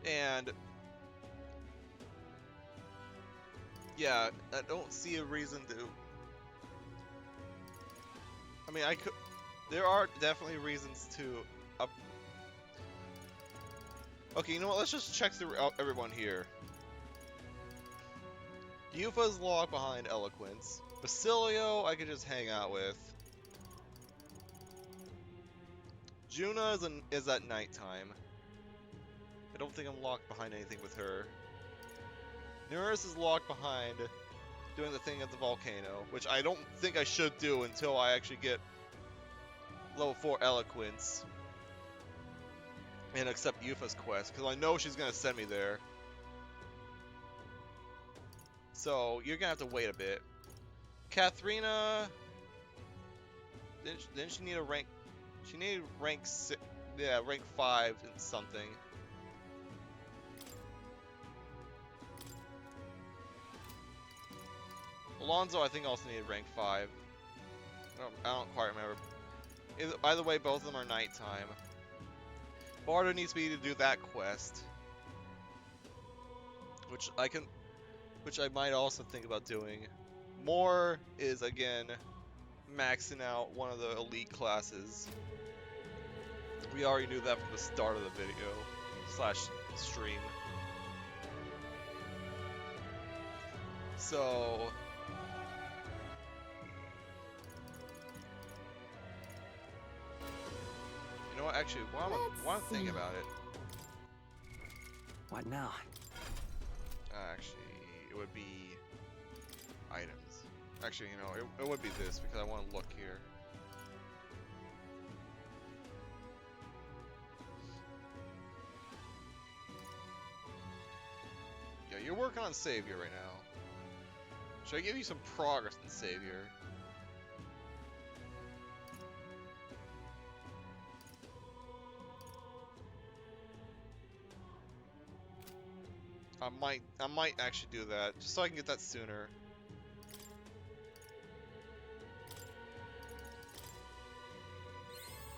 And... yeah, I don't see a reason to... I mean, I could... There are definitely reasons to up... Okay, you know what? Let's just check through everyone here. Yufa's locked behind eloquence. Basilio, I could just hang out with. Juna is at nighttime. I don't think I'm locked behind anything with her. Nurse is locked behind doing the thing at the volcano, which I don't think I should do until I actually get level 4 eloquence and accept Yufa's quest, because I know she's going to send me there. So, you're going to have to wait a bit. Katharina... Didn't she need a rank... She needed rank 6... Yeah, rank 5 and something. Alonzo, I think, also needed rank 5. I don't quite remember. Either way, both of them are nighttime. Bardo needs me to do that quest. Which I might also think about doing. More is, again, maxing out one of the elite classes. We already knew that from the start of the video / stream. So... You know what, actually, while I'm thinking about it... What now? Actually, it would be... items. Actually, you know, it would be this, because I want to look here. Yeah, you're working on Savior right now. Should I give you some progress in Savior? I might actually do that, just so I can get that sooner.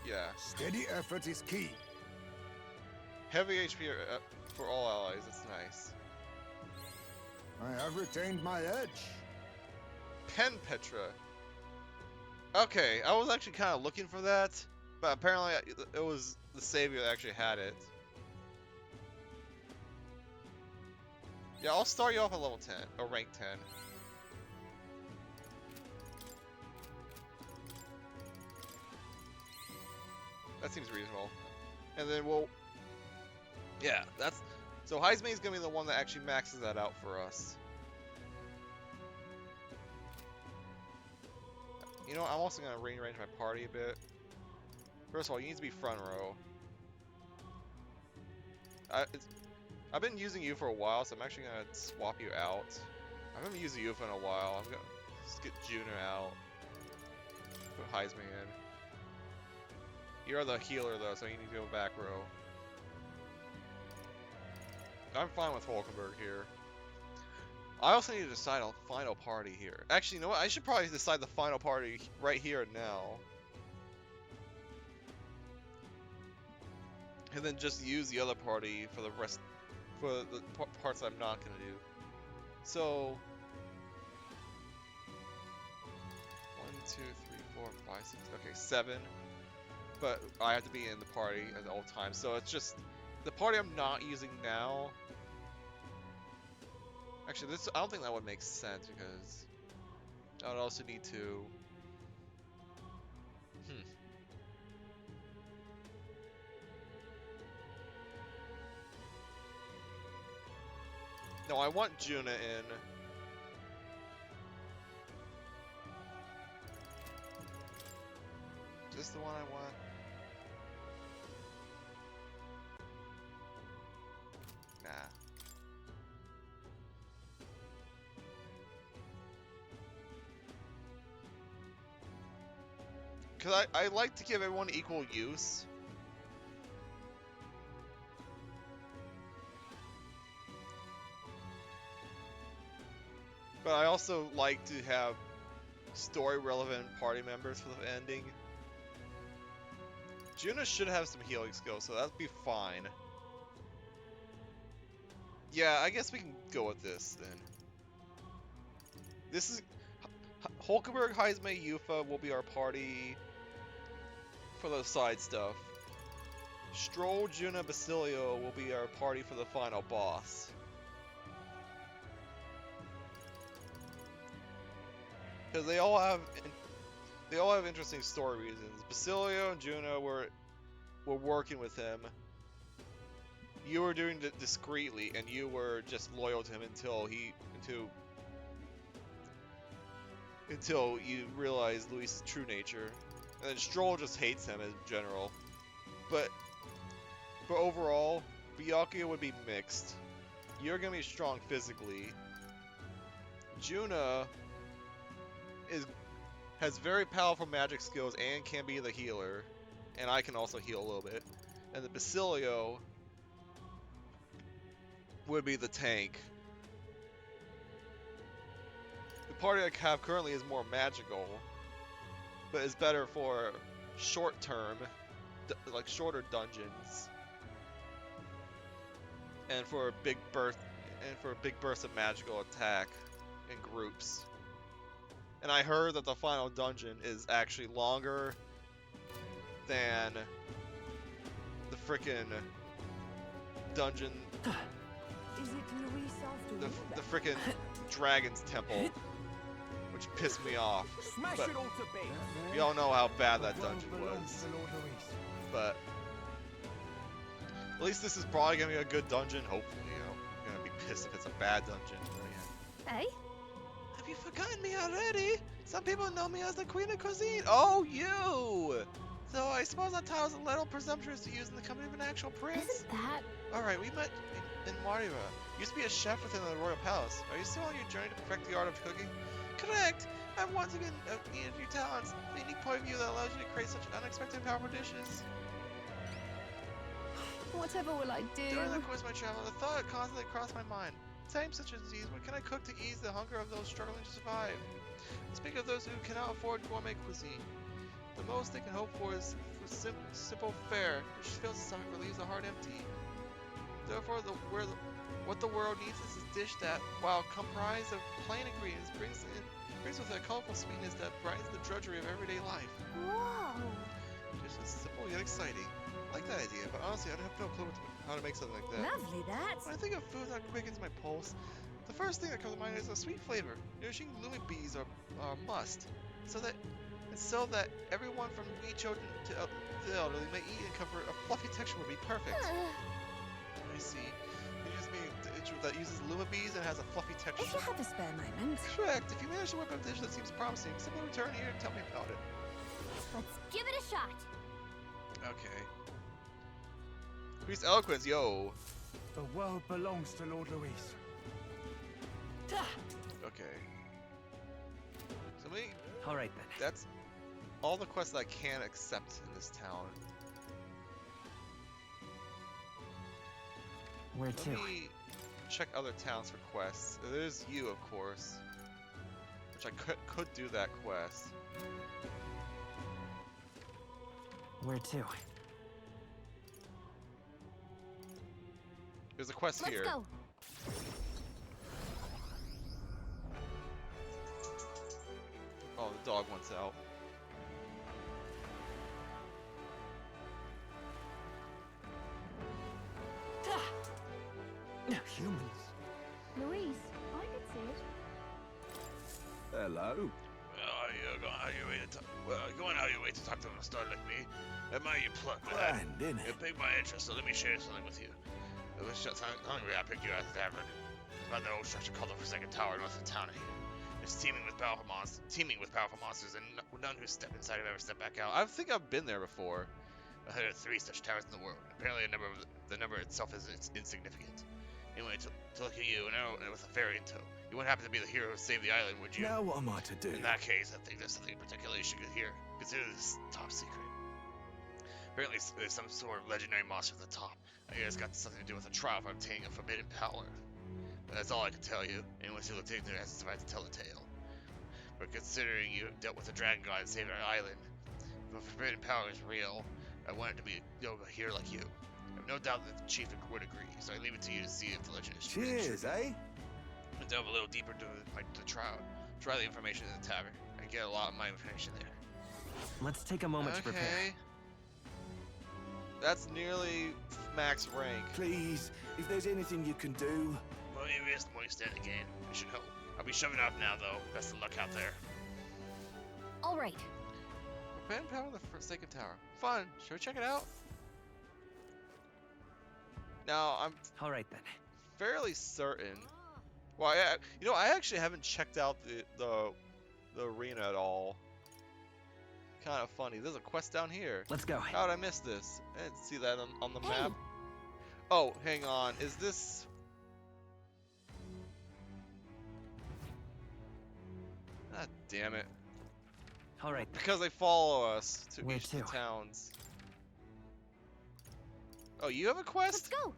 Yeah. Steady effort is key. Heavy HP for all allies, that's nice. I have retained my edge. Pen Petra. Okay, I was actually kind of looking for that, but apparently it was the Savior that actually had it. Yeah, I'll start you off at level 10, or rank 10. That seems reasonable. And then we'll... Yeah, that's... So Heisme is going to be the one that actually maxes that out for us. You know, I'm also going to rearrange my party a bit. First of all, you need to be front row. I've been using you for a while, so I'm actually going to swap you out. I haven't used you for in a while. Let's get Juna out. Put Heisman in. You're the healer though, so you need to go back row. I'm fine with Hulkenberg here. I also need to decide on final party here. Actually, you know what? I should probably decide the final party right here and now. And then just use the other party for the rest, for the parts I'm not gonna do. So, 1, 2, 3, 4, 5, 6. Okay, 7. But I have to be in the party at all times. So it's just the party I'm not using now. Actually, this I don't think that would make sense because I would also need to. No, I want Juna in. Is this the one I want? Nah. Because I like to give everyone equal use. But I also like to have story-relevant party members for the ending. Juna should have some healing skills, so that'd be fine. Yeah, I guess we can go with this then. This is Hulkenberg, Heisme, Yufa will be our party for the side stuff. Stroll, Juna, Basilio will be our party for the final boss. Because they all have interesting story reasons. Basilio and Juna were working with him. You were doing it discreetly, and you were just loyal to him until you realized Luis's true nature. And then Stroll just hates him in general. But overall, Byakuya would be mixed. You're gonna be strong physically. Juna has very powerful magic skills and can be the healer, and I can also heal a little bit. And the Basilio would be the tank. The party I have currently is more magical, but is better for short term, like shorter dungeons, and for a big burst of magical attack in groups. And I heard that the final dungeon is actually longer than the frickin' dungeon. Is it Luis after the frickin' Dragon's Temple, which pissed me off. Smash But it all to bits. we all know how bad that dungeon was. But at least this is probably gonna be a good dungeon. Hopefully, I'm gonna be pissed if it's a bad dungeon. But yeah. Hey? Have you forgotten me already? Some people know me as the Queen of Cuisine. Oh, you! So I suppose that title's a little presumptuous to use in the company of an actual prince. Isn't that? Alright, we met in Mariva. You used to be a chef within the royal palace. Are you still on your journey to perfect the art of cooking? Correct! I've once again needed your talents. The unique point of view that allows you to create such unexpected and powerful dishes. Whatever will I do? During the course of my travel, the thought constantly crossed my mind. Time such as these, what can I cook to ease the hunger of those struggling to survive? Speak of those who cannot afford gourmet cuisine. The most they can hope for is for simple fare, which fills the stomach but leaves the heart empty. Therefore, what the world needs is a dish that, while comprised of plain ingredients, brings with it a colorful sweetness that brightens the drudgery of everyday life. Whoa! Just as simple yet exciting. I like that idea, but honestly, I don't have no clue how to make something like that. Lovely, that. When I think of food that quickens my pulse, the first thing that comes to mind is a sweet flavor. Nourishing lumi bees are a must, so that everyone from wee children to the elderly may eat and comfort. A fluffy texture would be perfect. I see. You just mean a dish that uses luma bees and has a fluffy texture. If you have a spare moment. Correct. If you manage to whip up a dish that seems promising, simply return here and tell me about it. Let's give it a shot. Okay. Priest Eloquence, yo. The world belongs to Lord Luis. Okay. So me. All right then. That's all the quests that I can accept in this town. Where Let to? me check other towns for quests. There's you, of course, which I could do that quest. Where to? There's a quest here. Let's go. Oh, the dog wants out. Humans. Louise, I could see it. Hello. Well, you're going out of your way to talk. Well, going out of your way to talk to a star like me. Admire your pluck, man. Grand, isn't it? It piqued my interest, so let me share something with you. I was just hungry. I picked you out of the tavern. It's about the old structure called the Forsaken Tower north of town here. It's teeming with powerful monsters, and none who step inside have ever stepped back out. I think I've been there before. There are 3 such towers in the world. Apparently, the number itself is insignificant. Anyway, to look at you, and with a fairy in tow. You wouldn't happen to be the hero who saved the island, would you? Now what am I to do? In that case, I think there's something in particular you should get here. Consider this top secret. Apparently, there's some sort of legendary monster at the top. I hear it's got something to do with a trial for obtaining a forbidden power. But that's all I can tell you. Anyone who looks ignorant has the right to tell the tale. But considering you dealt with the dragon god and saved our island, if a forbidden power is real, I want it to be a hero like you. I have no doubt that the chief would agree, so I leave it to you to see if the legend is true. Cheers, eh? And delve a little deeper into the trial. Try the information in the tavern. I get a lot of my information there. Let's take a moment to prepare. That's nearly max rank. Please, if there's anything you can do. Well, you risk more you stand to gain. I should hope. I'll be shoving off now, though. Best of luck out there. All right. Forbidden Power of the Forsaken Tower. Fun. Should we check it out? Now, I'm all right then. Fairly certain. Well, I actually haven't checked out the arena at all. Kind of funny. There's a quest down here. Let's go. How did I miss this? I didn't see that on the map. Oh, hang on. Is this? God damn it. All right. Because they follow us to Where each to? of the towns. Oh, you have a quest? Let's go.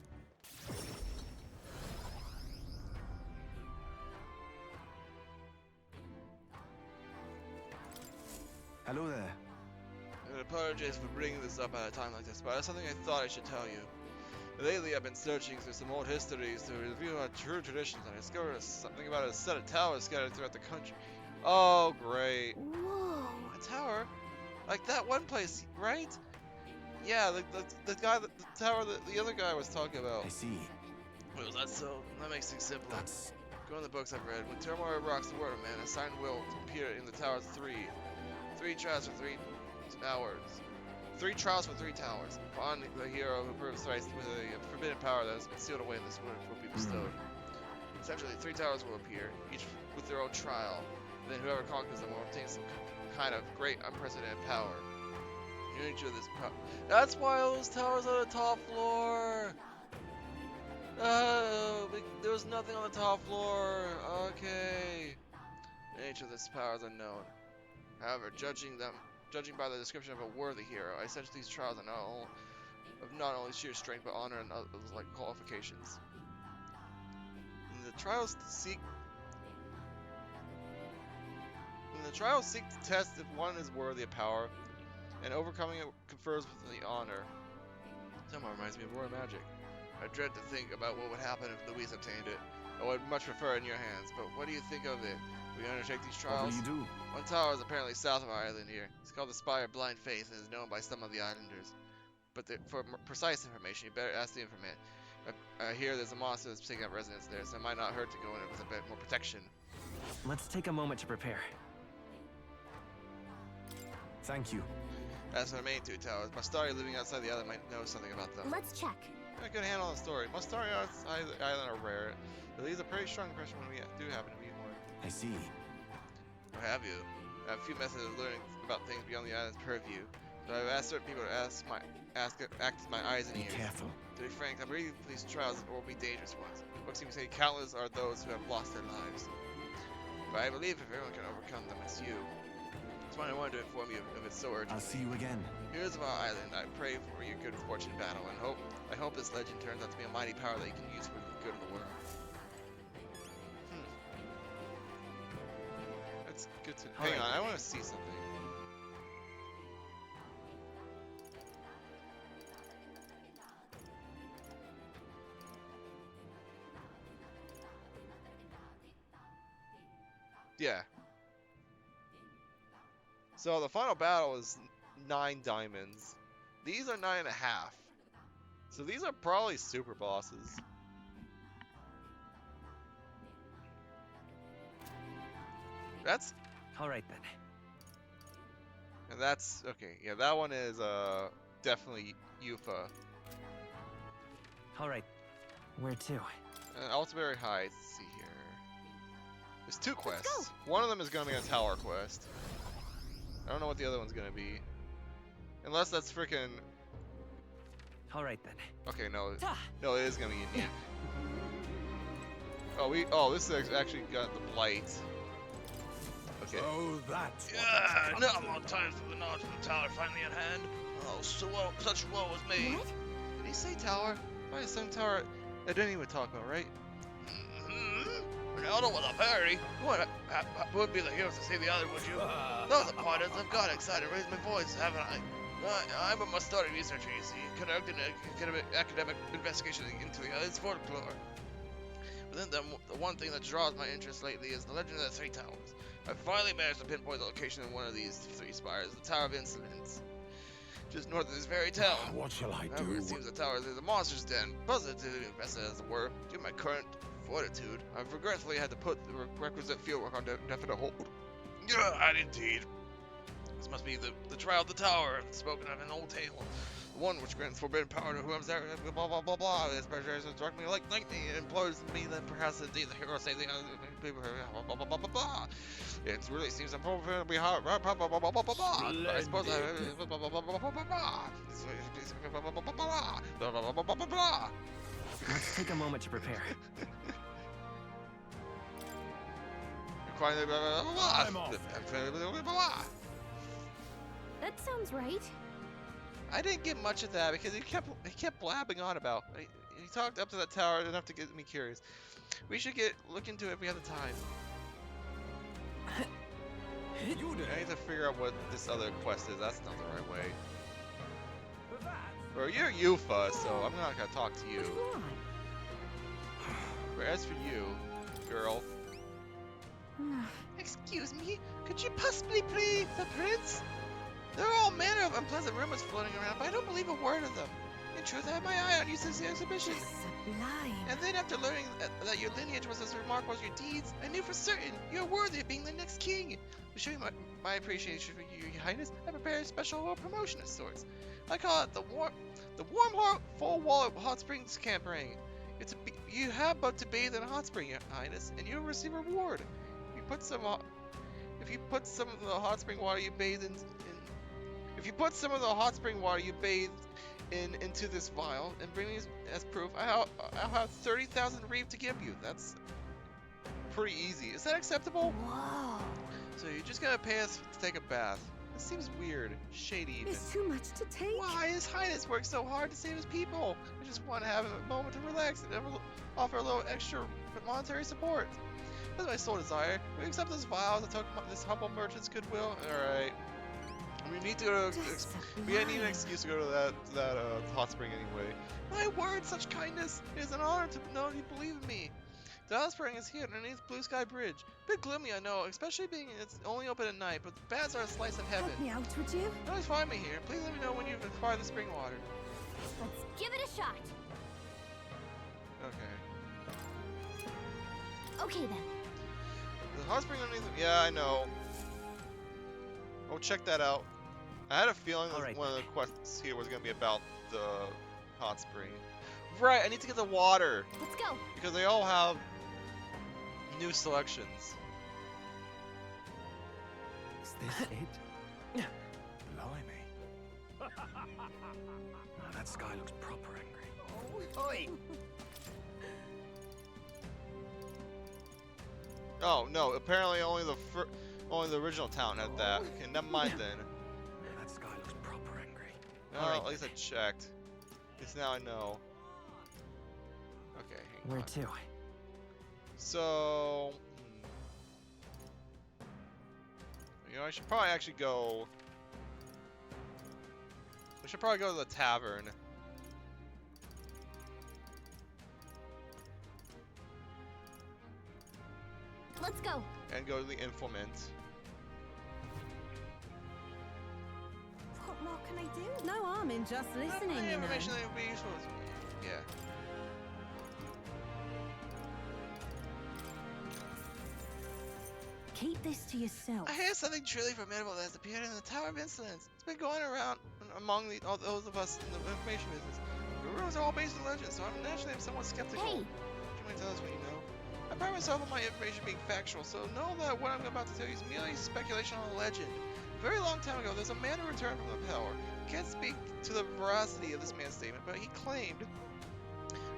Hello there. I apologize for bringing this up at a time like this, but it's something I thought I should tell you. Lately, I've been searching through some old histories to review our true traditions, and I discovered something about a set of towers scattered throughout the country. Oh, great. Whoa. A tower? Like that one place, right? Yeah, the guy, the tower that the other guy was talking about. I see. Well, is that so? That makes things simpler. That's... Go in the books I've read. When turmoil rocks the world, man, a signed will appear in the towers 3. 3 trials for 3 towers. 3 trials for 3 towers. Upon the hero who proves thrice with a forbidden power that has been sealed away in this world will be bestowed. Essentially, 3 towers will appear, each with their own trial. And then whoever conquers them will obtain some kind of great, unprecedented power. Nature of this power. That's why those towers are on the top floor. Oh, there was nothing on the top floor. Okay. The nature of this power is unknown. However, judging by the description of a worthy hero, I sense these trials are not only sheer strength but honor and others like qualifications. And the trials seek to test if one is worthy of power, and overcoming it confers with the honor. Somehow reminds me of Royal Magic. I dread to think about what would happen if Louise obtained it. I would much prefer it in your hands, but what do you think of it? Will you undertake these trials? What will you do? One tower is apparently south of our island here. It's called the Spire of Blind Faith and is known by some of the islanders. But for precise information, you better ask the informant. I hear there's a monster that's taking up residence there, so it might not hurt to go in it with a bit more protection. Let's take a moment to prepare. Thank you. As for the main 2 towers, Mastari living outside the island might know something about them. Let's check. A good handle on the story. Mastari outside the island are rare. It leaves a pretty strong impression when we do happen to meet one. I see. Or have you? I have a few methods of learning about things beyond the island's purview, but I've asked certain people to act as my eyes and Be ears. careful. To be frank, I'm ready for these trials will be dangerous ones. What seems to say countless are those who have lost their lives. If but I believe if everyone can overcome them, it's you. That's why I wanted to inform you of its so urgently. I'll see you again. Here's of our island. I pray for your good fortune in battle, and I hope this legend turns out to be a mighty power that you can use for the good of the world. That's good to. Hang on, I want to see something. Yeah. So the final battle is 9 diamonds. These are 9.5. So these are probably super bosses. That's Alright then. And that's okay, yeah, that one is definitely Yufa. Alright. Where to? Altaberry Heights, let's see here. There's 2 quests. One of them is gonna be a tower quest. I don't know what the other one's gonna be. Unless that's freaking. Alright then. Okay, no. No, it is gonna be unique. Oh, this has actually got the blight. Okay. Oh, that's yeah, now more time for the knowledge of the tower finally at hand. Oh, such woe was me. What? Did he say tower? Probably some tower I didn't even talk about, right? Ronaldo with a parry. What would be the heroes to save the other, would you? Those are partners. I've got excited, raised my voice, haven't I? I'm a Mustari researcher, you see, conducting an academic investigation into the other's folklore. Within them, the one thing that draws my interest lately is the legend of the 3 towers. I finally managed to pinpoint the location of one of these 3 spires, the Tower of Insolence, just north of this very town. What shall I However, do? it seems the tower is a monster's den, positively invested as it were. Due to my current fortitude, I've regretfully had to put the requisite fieldwork on definite hold. Yeah, indeed. This must be the trial of the tower, spoken of in old tale. The one which grants forbidden power to whoever's there, blah blah blah blah. This pressure has struck me like lightning. It implores me that perhaps indeed the hero save the other people. Blah blah blah blah blah. It really seems appropriate to be hard. Blah blah blah blah blah blah. I suppose I blah blah blah blah blah blah blah. Let's take a moment to prepare. That sounds right. I didn't get much of that because he kept blabbing on about. He talked up to that tower enough to get me curious. We should look into it if we have the time. I need to figure out what this other quest is. That's not the right way. Well, you're Yufa, so I'm not gonna talk to you. But as for you, girl. Excuse me, could you possibly play the prince? There are all manner of unpleasant rumors floating around, but I don't believe a word of them. In truth, I had my eye on you since the exhibition. Sublime. And then after learning that your lineage was as remarkable as your deeds, I knew for certain you're worthy of being the next king. To show you my appreciation for you, Your Highness, I prepared a special promotion of sorts. I call it the warm heart full wallet hot springs camping. You have but to bathe in a hot spring, Your Highness, and you'll receive a reward. If you put some of the hot spring water you bathe into this vial and bring me as proof, I'll have 30,000 reeve to give you. That's pretty easy. Is that acceptable? Whoa. So you're just gonna pay us to take a bath. This seems weird, shady even. It's too much to take. Why? His Highness works so hard to save his people. I just want to have a moment to relax and offer a little extra monetary support. That's my sole desire. We accept this vial as a token of this humble merchant's goodwill. Alright. We need to go to, we need an excuse to go to that hot spring anyway. My word, such kindness! It is an honor to know you believe in me. The hot spring is here underneath Blue Sky Bridge. A bit gloomy, I know, especially being it's only open at night, but the baths are a slice of heaven. Help me out, would you? You can always find me here. Please let me know when you've acquired the spring water. Let's give it a shot. Okay. Okay then. The hot spring underneath. Yeah, I know. Oh, check that out. I had a feeling that one of the quests here was gonna be about the hot spring. Right, I need to get the water. Let's go. Because they all have new selections. Is this it? Blimey. Oh, that sky looks proper angry. Oi! Oh no! Apparently only the original town had that. Okay, never mind then. That sky looks proper angry. No, at least I checked. At least now I know. Okay, hang Where on. to? So, you know, I should probably actually go. We should probably go to the tavern. Let's go. And go to the informant. What more can I do? No harm in just listening, you know. Information that would be useful. Yeah. Keep this to yourself. I hear something truly formidable that has appeared in the Tower of Insolence. It's been going around among all those of us in the information business. The rumors are all based on legends, so I'm naturally somewhat skeptical. Hey. Would you mind telling us what you know? I pride myself on my information being factual, so know that what I'm about to tell you is merely speculation on a legend. A very long time ago, there's a man who returned from the Power. I can't speak to the veracity of this man's statement, but he claimed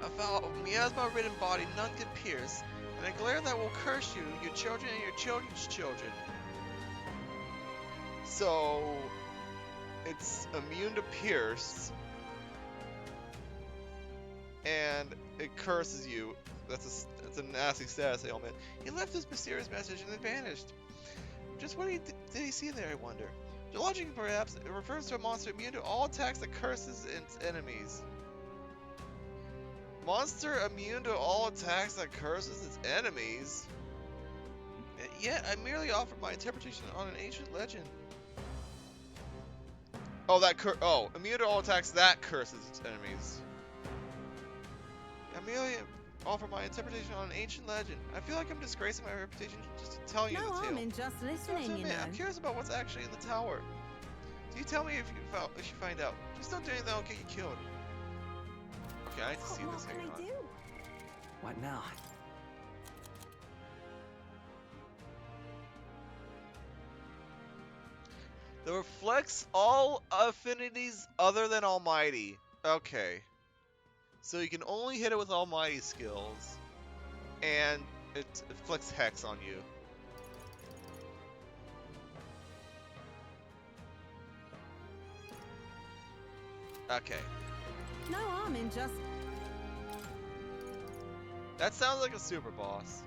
a foul miasma-ridden body none can pierce, and a glare that will curse you, your children, and your children's children. So, it's immune to pierce, and it curses you. That's a nasty status ailment. He left this mysterious message and then vanished. Just what did he see there, I wonder? Logically, perhaps, it refers to a monster immune to all attacks that curses its enemies. Monster immune to all attacks that curses its enemies? Yet, I merely offered my interpretation on an ancient legend. Oh, immune to all attacks that curses its enemies. I merely offer my interpretation on an ancient legend. I feel like I'm disgracing my reputation just to tell you the tale. No harm in just listening, you know. I'm curious about what's actually in the tower. Do you tell me if you find out? Just don't do anything that'll get you killed. Okay, I need to see this. Hang on. What now? That reflects all affinities other than Almighty. Okay. So you can only hit it with Almighty skills. And it inflicts Hex on you. Okay. No harm in just... That sounds like a super boss.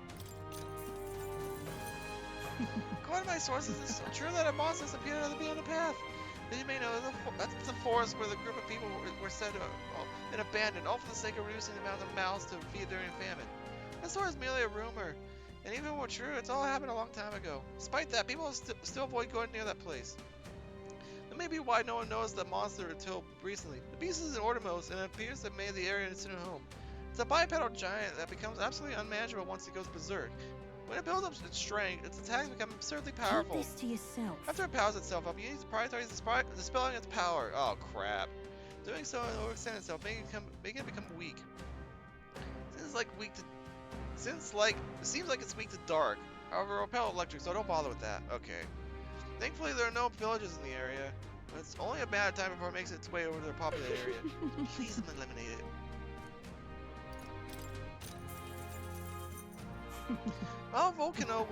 According to my sources, it's true that a monster has appeared at the end of the path. As you may know, that's the forest where the group of people were said to have been abandoned, all for the sake of reducing the amount of mouths to feed during famine. That story is merely a rumor, and even more true, it's all happened a long time ago. Despite that, people still avoid going near that place. That may be why no one knows the monster until recently. The beast is in Ordomos, and it appears to have made the area its new home. It's a bipedal giant that becomes absolutely unmanageable once it goes berserk. When it builds up its strength, its attacks become absurdly powerful. Keep this to yourself. After it powers itself up, you need to prioritize dispelling its power. Oh crap. Doing so will overextend itself, making it become weak. Seems like it's weak to dark. However, repel electric, so don't bother with that. Okay. Thankfully, there are no villages in the area, but it's only a matter of time before it makes its way over to the populated area. Please eliminate it. Mount Volcano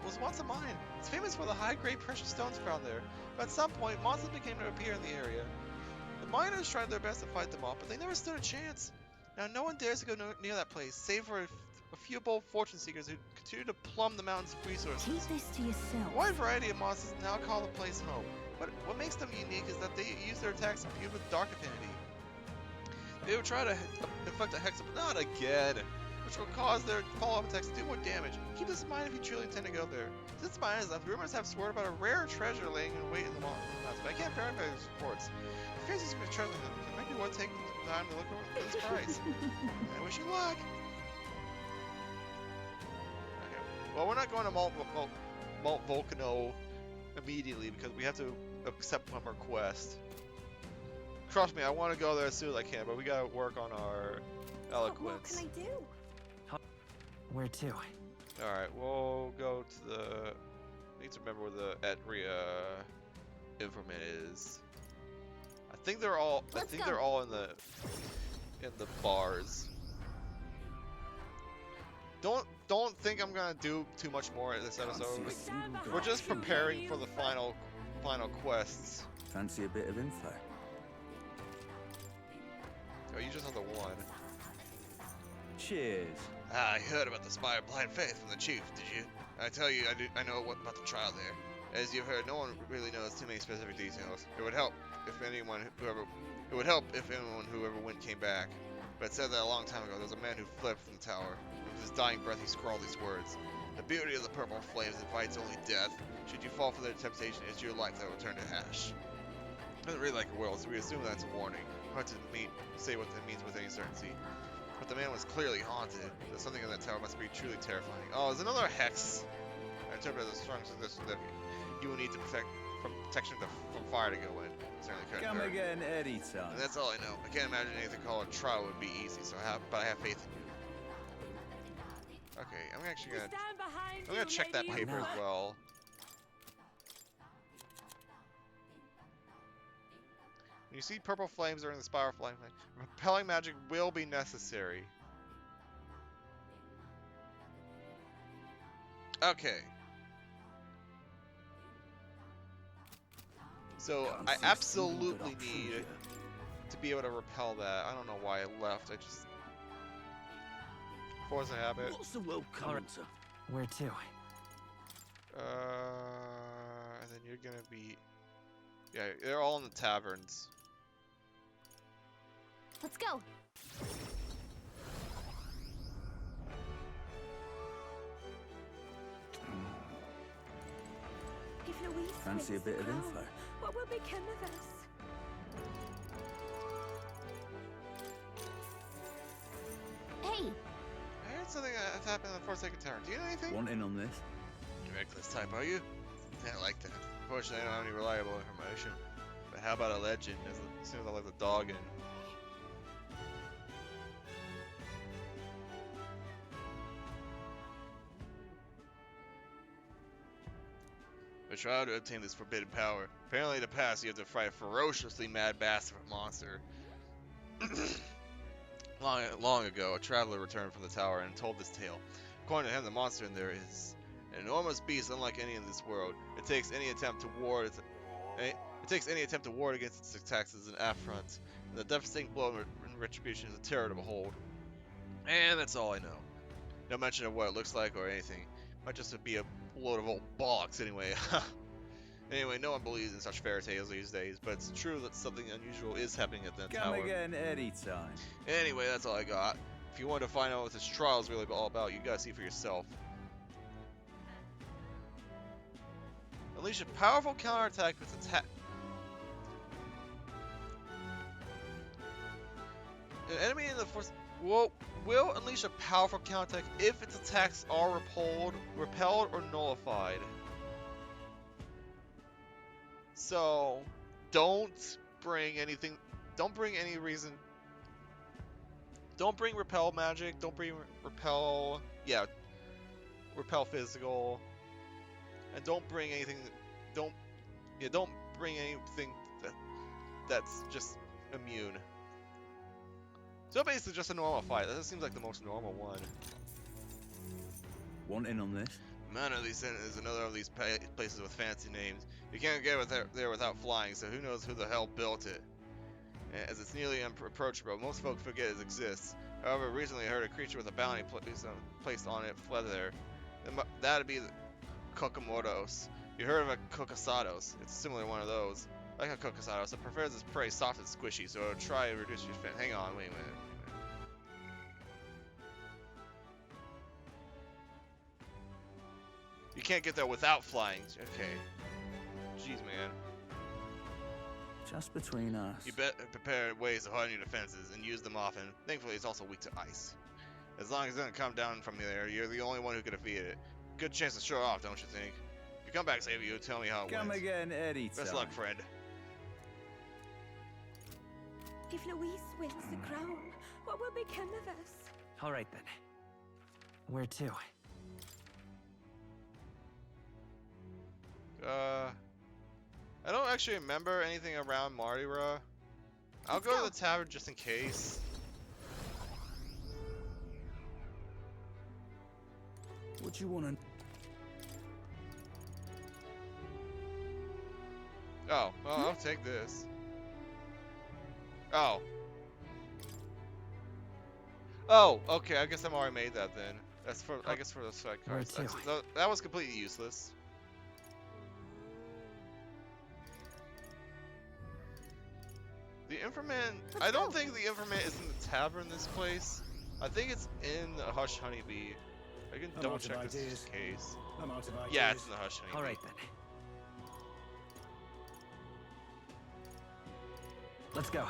was once a mine. It's famous for the high-grade precious stones found there, but at some point, monsters began to appear in the area. The miners tried their best to fight them off, but they never stood a chance. Now, no one dares to go near that place, save for a few bold fortune seekers who continue to plumb the mountains of resources. Keep this to yourself. A wide variety of monsters now call the place home. What makes them unique is that they use their attacks imbued with dark affinity. They would try to inflict a hex, but not again, which will cause their follow-up attacks to do more damage. Keep this in mind if you truly intend to go there. Since mine is left, rumors have swirled about a rare treasure laying in wait in the mountains, but I can't verify these reports. If you're facing some treasure, it might be worth taking the time to look over this price. I wish you luck. Okay. Well, we're not going to Mount Volcano immediately because we have to accept one more quest. Trust me, I want to go there as soon as I can, but we gotta work on our eloquence. What can I do? Where to? Alright, we'll go to the... I need to remember where the Etria informant is. I think they're all they're all in the bars. Don't think I'm gonna do too much more in this episode. We're just preparing for the final quests. Fancy a bit of info? Oh, you just have the one. Cheers. I heard about the Spire of Blind Faith from the chief, did you? I tell you, I know what about the trial there. As you've heard, no one really knows too many specific details. It would help if anyone whoever went came back. But it said that a long time ago, there was a man who fled from the tower. With his dying breath, he scrawled these words. The beauty of the purple flames invites only death. Should you fall for their temptation, it's your life that will turn to ash. Doesn't read like a will, so we assume that's a warning. Hard to say what that means with any certainty. But the man was clearly haunted. There's something in that tower must be truly terrifying. Oh, there's another hex. I interpret it as strong as this that you will need to protection from fire to go in. Certainly couldn't Come hurt. again anytime. And that's all I know. I can't imagine anything called a trial would be easy, but I have faith in you. Okay, I'm gonna check that paper as well. You see purple flames are in the spiral flame. Repelling magic will be necessary. Okay. So I absolutely need to be able to repel that. I don't know why I left. I just force a habit. What's the world coming to? Where to? And then you're gonna be. Yeah, they're all in the taverns. Let's go. If Louise Fancy a wins bit the of crown, info? what will become of us? Hey, I heard something that's happened in the Forsaken Tower. Do you know anything? Want in on this? You're reckless type, are you? Yeah, like that. Unfortunately, I don't have any reliable information. But how about a legend? As soon as I let the dog in. We try to obtain this forbidden power. Apparently to pass, you have to fight a ferociously mad bastard monster. Long ago, a traveler returned from the tower and told this tale. According to him, the monster in there is an enormous beast unlike any in this world. It takes any attempt to ward against its attacks as an affront. And the devastating blow in retribution is a terror to behold. And that's all I know. No mention of what it looks like or anything. Might just be a load of old bollocks anyway. Anyway, no one believes in such fairy tales these days, but it's true that something unusual is happening at that Come tower. again anytime. Anyway, that's all I got. If you want to find out what this trial is really all about, you gotta see for yourself. Unleash a powerful counterattack with attack. An enemy in the force will unleash a powerful counterattack if its attacks are repelled or nullified. So, don't bring anything. Don't bring any reason. Don't bring repel magic. Don't bring repel. Yeah, repel physical. And don't bring anything. Don't bring anything that's just immune. So basically, just a normal fight. That seems like the most normal one. Want in on this? Manor Lee Center is another of these places with fancy names. You can't get there without flying, so who knows who the hell built it. As it's nearly unapproachable, most folk forget it exists. However, recently I heard a creature with a bounty placed on it fled there. That'd be the Kokomodos. You heard of a Kokosados? It's similar to one of those. Like a Kokosados, it prefers its prey soft and squishy, so it'll try to reduce your fin. Hang on, wait a minute. You can't get there without flying. Okay. Jeez, man. Just between us. You prepare ways to harden your defenses and use them often. Thankfully, it's also weak to ice. As long as it doesn't come down from the air, you're the only one who can defeat it. Good chance to show off, don't you think? If you come back, save you, tell me how it Come went. again anytime. Best luck, friend. If Louise wins the crown, what will become of us? All right then. Where to? I don't actually remember anything around Mardi Gras. I'll go to the tavern just in case. What do you want to... Oh, well, I'll take this. Oh. Oh, okay, I guess I'm already made that then. That's for, I guess for the side Where quests. to? So that was completely useless. The informant, I don't think the informant is in the tavern this place. I think it's in the Hush Honeybee. I can double check this just in case. I'm out of ideas. Yeah, it's in the Hush Honeybee. All right then. Let's go.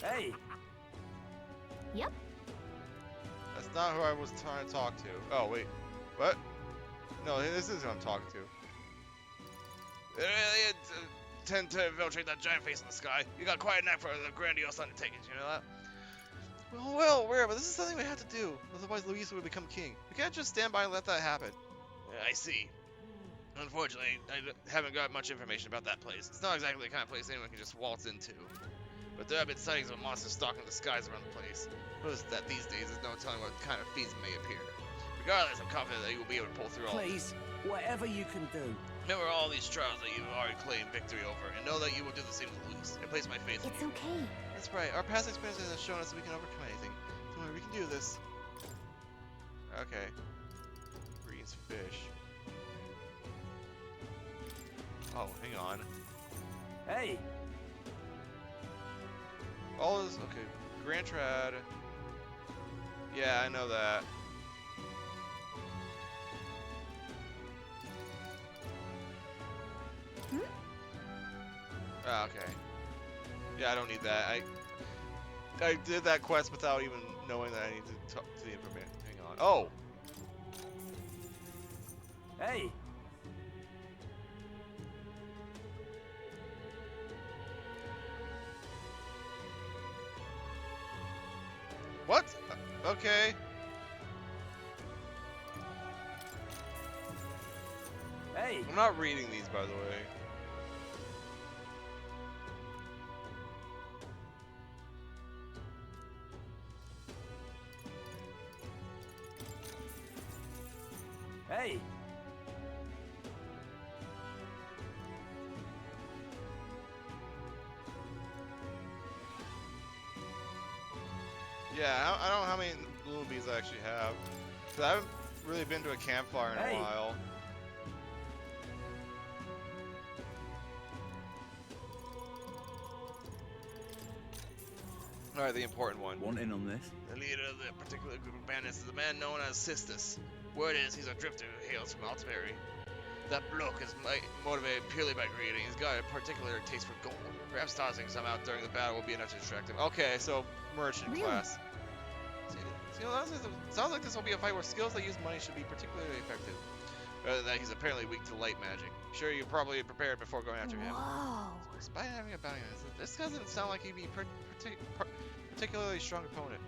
Hey! Yep. That's not who I was trying to talk to. Oh, wait. What? No, this is who I'm talking to. They tend to infiltrate that giant face in the sky. You got quite a knack for the grandiose undertakings, you know that? Well, aware, but this is something we have to do. Otherwise, Luis would become king. We can't just stand by and let that happen. I see. Unfortunately, I haven't got much information about that place. It's not exactly the kind of place anyone can just waltz into. But there have been sightings of monsters stalking the skies around the place. Notice that these days there's no telling what kind of fiends may appear. Regardless, I'm confident that you will be able to pull through all this. Please, whatever you can do. Remember all these trials that you've already claimed victory over, and know that you will do the same with Luis. I place my faith in you. It's okay. That's right. Our past experiences have shown us that we can overcome anything. Don't worry, we can do this. Okay. Greens fish. Oh, hang on. Hey! All this, okay. Grand Trad. Yeah, I know that. Ah, okay. Yeah, I don't need that. I did that quest without even knowing that I need to talk to the informant. Hang on. Oh! Hey! What? Okay. Hey! I'm not reading these, by the way. Hey! Yeah, I don't know how many little bees I actually have. 'Cause I haven't really been to a campfire in a while. Alright, the important one. Want in on this? The leader of the particular group of bandits is a man known as Sistus. Word is he's a drifter who hails from Altiberry. That bloke is motivated purely by greed, and he's got a particular taste for gold. Perhaps tossing some out during the battle will be enough to distract him. Okay, so merchant class. See, sounds like this will be a fight where skills that use money should be particularly effective. Rather than that, he's apparently weak to light magic. Sure, you're probably prepared before going after him. Whoa. Despite having a bounty on this doesn't sound like he'd be particularly strong opponent.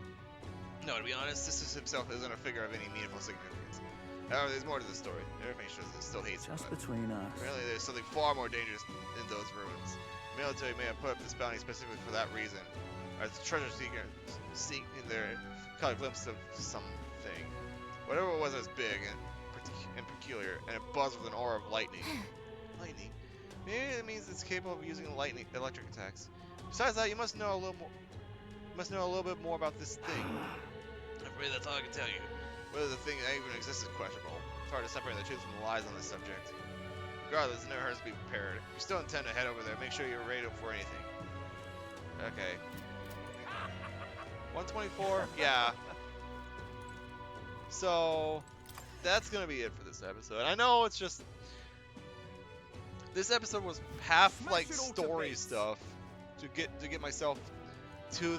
No, to be honest, Sistus himself isn't a figure of any meaningful significance. However, there's more to the story. Everything shows that it still hates him. Just between us. Apparently, there's something far more dangerous in those ruins. The military may have put up this bounty specifically for that reason. As treasure seekers seek in there, caught a glimpse of something. Whatever it was big and peculiar, and it buzzed with an aura of lightning. Lightning? Maybe it means it's capable of using electric attacks. Besides that, you must know a little more. Bit more about this thing. I'm afraid that's all I can tell you. Whether the thing even exists is questionable. It's hard to separate the truth from the lies on this subject. Regardless, it never hurts to be prepared. If you still intend to head over there, make sure you're ready for anything. Okay. 124? Yeah. So, that's gonna be it for this episode. I know it's just... This episode was half, like, story stuff to get myself to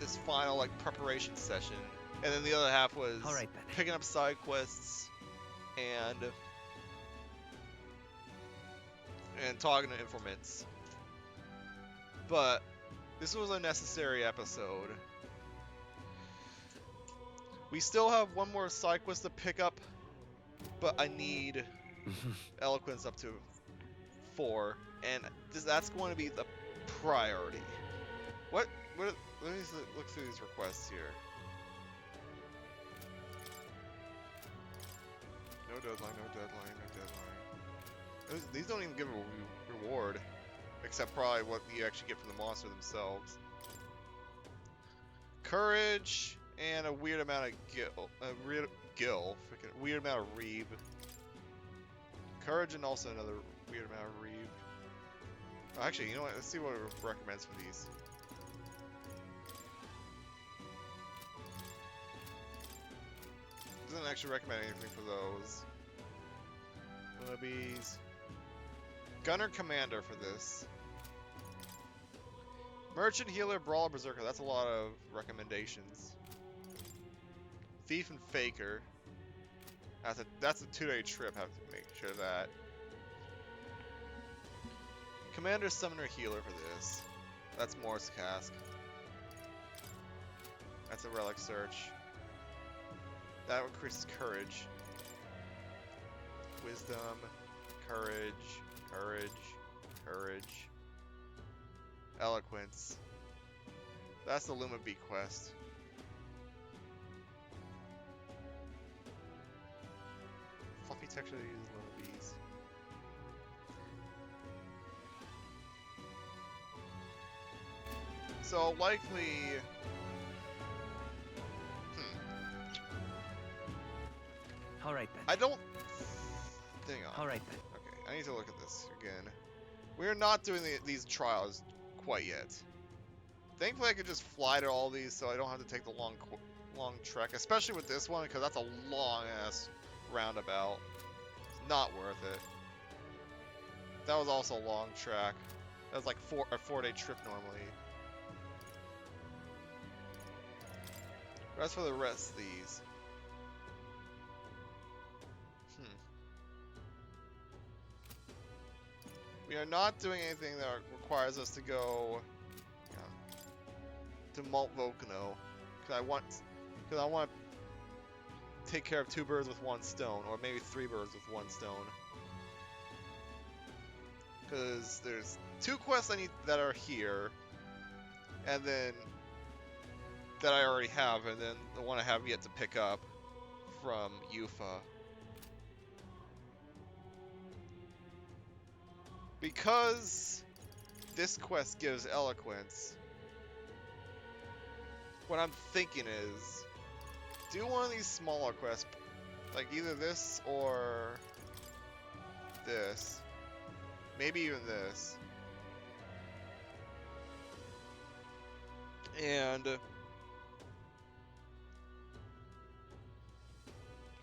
this final, like, preparation session. And then the other half was picking up side quests and talking to informants. But this was a necessary episode. We still have one more side quest to pick up, but I need eloquence up to 4, and that's going to be the priority. What? Let me look through these requests here. No deadline, no deadline, no deadline. These don't even give a reward, except probably what you actually get from the monster themselves. Courage and a weird amount of freaking weird amount of reeb. Courage and also another weird amount of reeb. Oh, actually, you know what? Let's see what it recommends for these. Doesn't actually recommend anything for those. Libbies. Gunner Commander for this. Merchant, Healer, Brawler, Berserker. That's a lot of recommendations. Thief and Faker. That's a 2-day trip. Have to make sure of that. Commander, Summoner, Healer for this. That's Morse Cask. That's a relic search. That increases courage. Wisdom, courage, courage, courage. Eloquence. That's the Luma Bee quest. Fluffy texture that uses Luma Bees. So likely. All right then. I don't. Hang on. All right then. Okay, I need to look at this again. We're not doing these trials quite yet. Thankfully, I could just fly to all these, so I don't have to take the long trek, especially with this one, because that's a long ass roundabout. It's not worth it. That was also a long track. That was like a 4-day trip normally. As for the rest of these. We are not doing anything that requires us to go to Malt Volcano, because I want to take care of 2 birds with 1 stone, or maybe 3 birds with 1 stone. Because there's 2 quests I need that are here, and then that I already have, and then the one I have yet to pick up from Yufa. Because this quest gives eloquence, what I'm thinking is do one of these smaller quests, like either this or this, maybe even this, and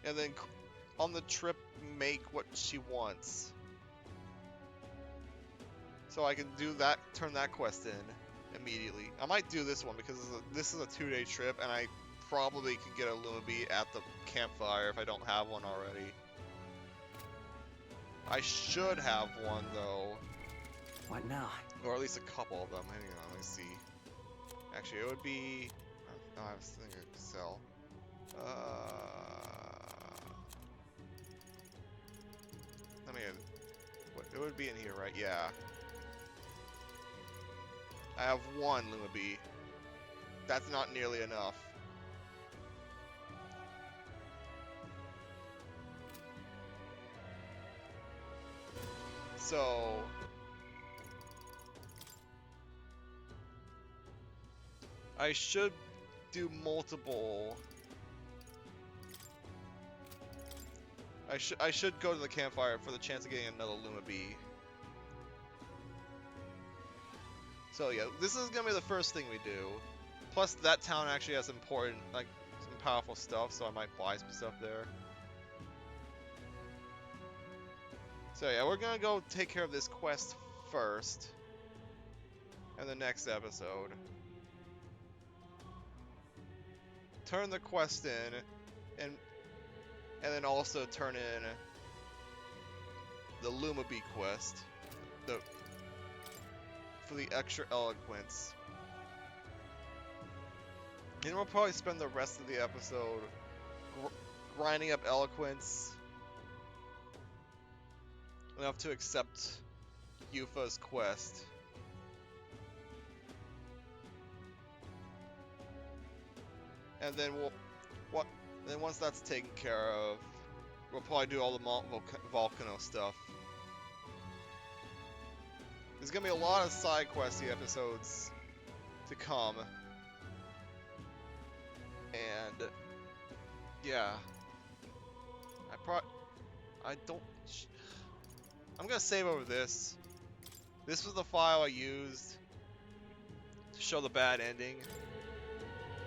then on the trip make what she wants. So I can do that, turn that quest in immediately. I might do this one because this is a 2-day trip, and I probably could get a Luma Bee at the campfire if I don't have one already. I should have one though. What now? Or at least a couple of them. Hang on, let me see. Actually, it would be. Oh, I was thinking I could sell. Let me. It would be in here, right? Yeah. I have 1 Luma Bee. That's not nearly enough. So I should do multiple. I should go to the campfire for the chance of getting another Luma Bee. So yeah, this is gonna be the first thing we do. Plus, that town actually has important, like, some powerful stuff, so I might buy some stuff there. So yeah, we're gonna go take care of this quest first, in the next episode. Turn the quest in, and then also turn in the Luma Bee quest, for the extra eloquence. And we'll probably spend the rest of the episode grinding up eloquence enough to accept Yufa's quest. and then then once that's taken care of, we'll probably do all the Mount Volcano stuff. There's gonna be a lot of side questy episodes to come, and yeah, I'm gonna save over this. This was the file I used to show the bad ending.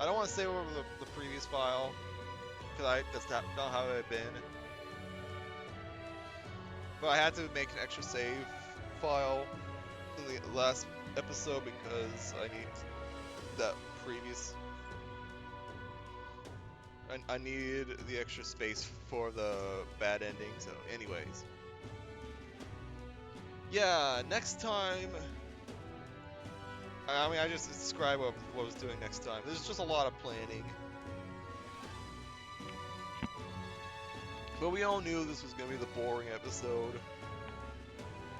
I don't want to save over the previous file, because that's not how it had been. But I had to make an extra save file in the last episode because I need that previous. I needed the extra space for the bad ending, so anyways. Yeah, next time... I mean, I just described what I was doing next time. There's just a lot of planning. But we all knew this was going to be the boring episode,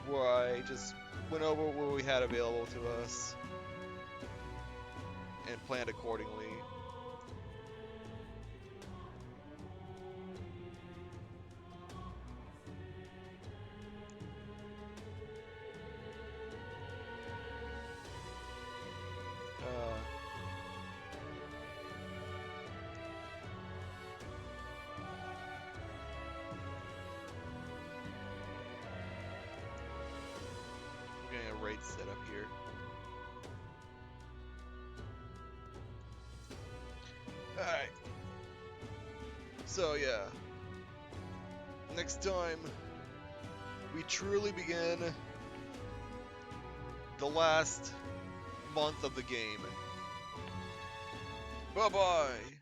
where I just went over what we had available to us and planned accordingly. Raid set up here. Alright. So yeah. Next time we truly begin the last month of the game. Bye bye!